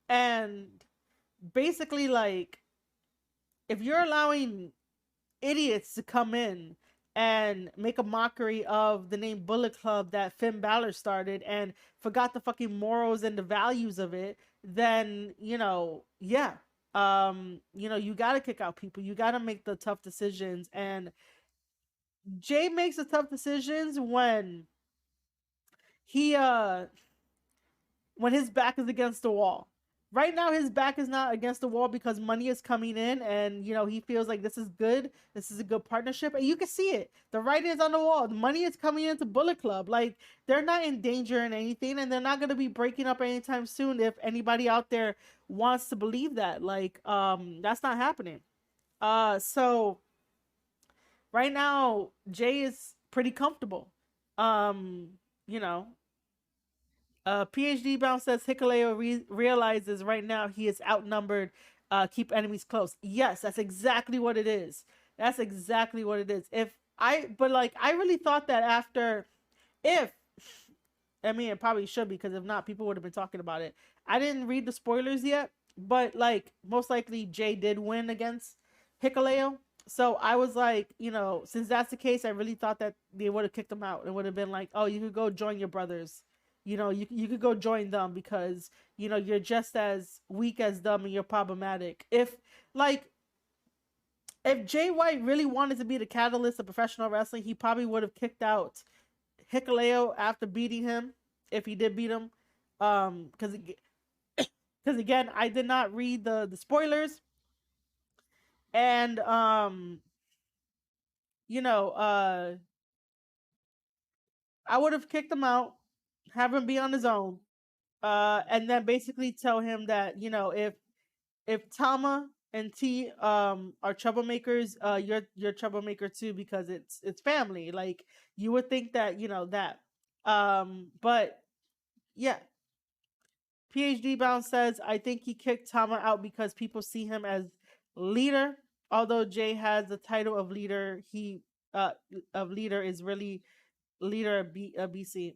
And basically, like, if you're allowing idiots to come in and make a mockery of the name Bullet Club that Finn Balor started and forgot the fucking morals and the values of it, then, yeah. You gotta kick out people. You gotta make the tough decisions. And Jay makes the tough decisions he when his back is against the wall. Right now, his back is not against the wall because money is coming in, and he feels like this is good. This is a good partnership, and you can see it. The writing is on the wall. The money is coming into Bullet Club. Like, they're not in danger in anything, and they're not going to be breaking up anytime soon. If anybody out there wants to believe that, like, that's not happening. So right now, Jay is pretty comfortable. Um, you know, PhD Bounce says Hikuleo realizes right now he is outnumbered. Keep enemies close. Yes, that's exactly what it is. That's exactly what it is. But like, I really thought that if, I mean, it probably should be because if not, people would have been talking about it. I didn't read the spoilers yet, but like, most likely Jay did win against Hikuleo. So I was like, since that's the case, I really thought that they would have kicked him out. It would have been like, oh, you could go join your brothers. You could go join them because you're just as weak as them and you're problematic. If Jay White really wanted to be the catalyst of professional wrestling, he probably would have kicked out Hikuleo after beating him, if he did beat him. Because again, I did not read the spoilers, and you know, uh, I would have kicked him out, have him be on his own, and then basically tell him that if Tama and T are troublemakers, you're troublemaker too because it's family. Like, you would think that that. But yeah, PhD Bound says, I think he kicked Tama out because people see him as leader. Although Jay has the title of leader, he of leader is really leader of BC.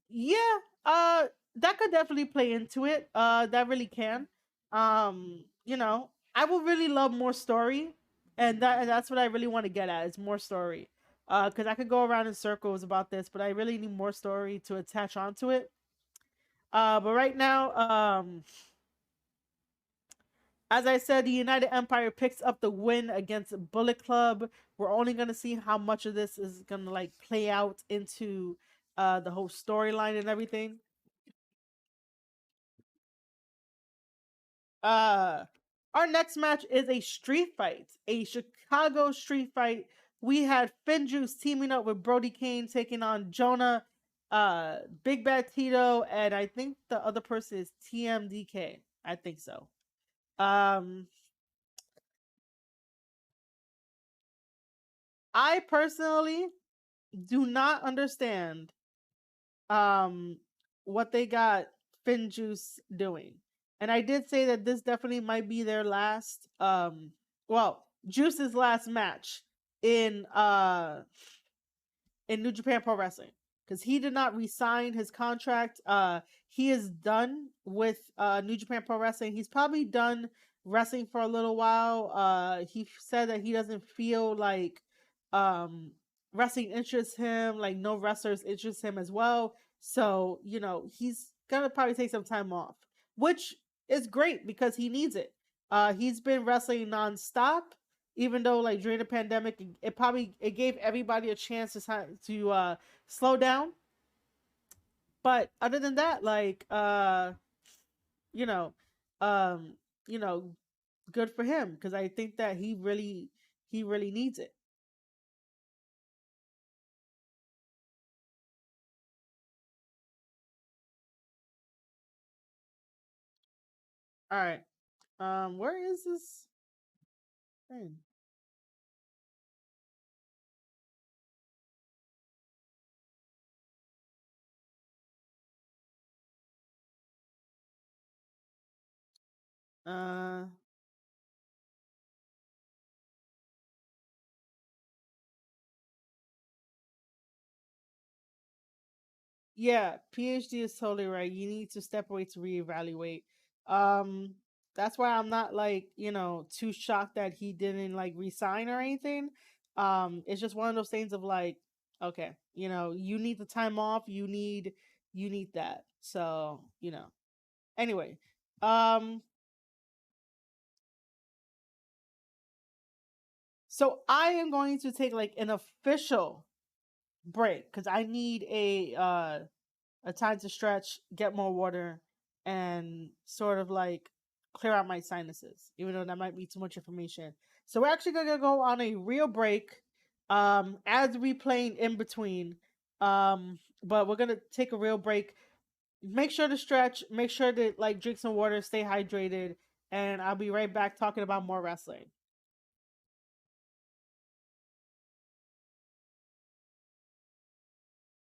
Yeah, that could definitely play into it. That really can. I would really love more story, and that's what I really want to get at is more story. Because I could go around in circles about this, but I really need more story to attach onto it. But right now, as I said, the United Empire picks up the win against Bullet Club. We're only gonna see how much of this is gonna like play out into the whole storyline and everything. Uh our next match is a street fight, a Chicago street fight. We had Finjuice teaming up with Brody Kane taking on Jonah, Big Bad Tito, and I think the other person is TMDK. I think so. Um I personally do not understand um what they got Finjuice doing. And I did say that this definitely might be their last Juice's last match in New Japan Pro Wrestling because he did not resign his contract. He is done with New Japan Pro Wrestling. He's probably done wrestling for a little while. He said that he doesn't feel like wrestling interests him. Like, no wrestlers interest him as well. So he's gonna probably take some time off, which is great because he needs it. He's been wrestling nonstop, even though like during the pandemic it gave everybody a chance to slow down. But other than that, like you know um you know good for him because I think that he really needs it. All right, where is this thing? uh Yeah, PhD is totally right. You need to step away to reevaluate. Um, that's why I'm not like, too shocked that he didn't like resign or anything. It's just one of those things of like, okay, you need the time off, you need that. So, anyway. Um, so I am going to take like an official break because I need a time to stretch, get more water, and sort of like clear out my sinuses, even though that might be too much information. So we're actually gonna go on a real break, as we playing in between. But we're gonna take a real break. Make sure to stretch, make sure to like drink some water, stay hydrated, and I'll be right back talking about more wrestling.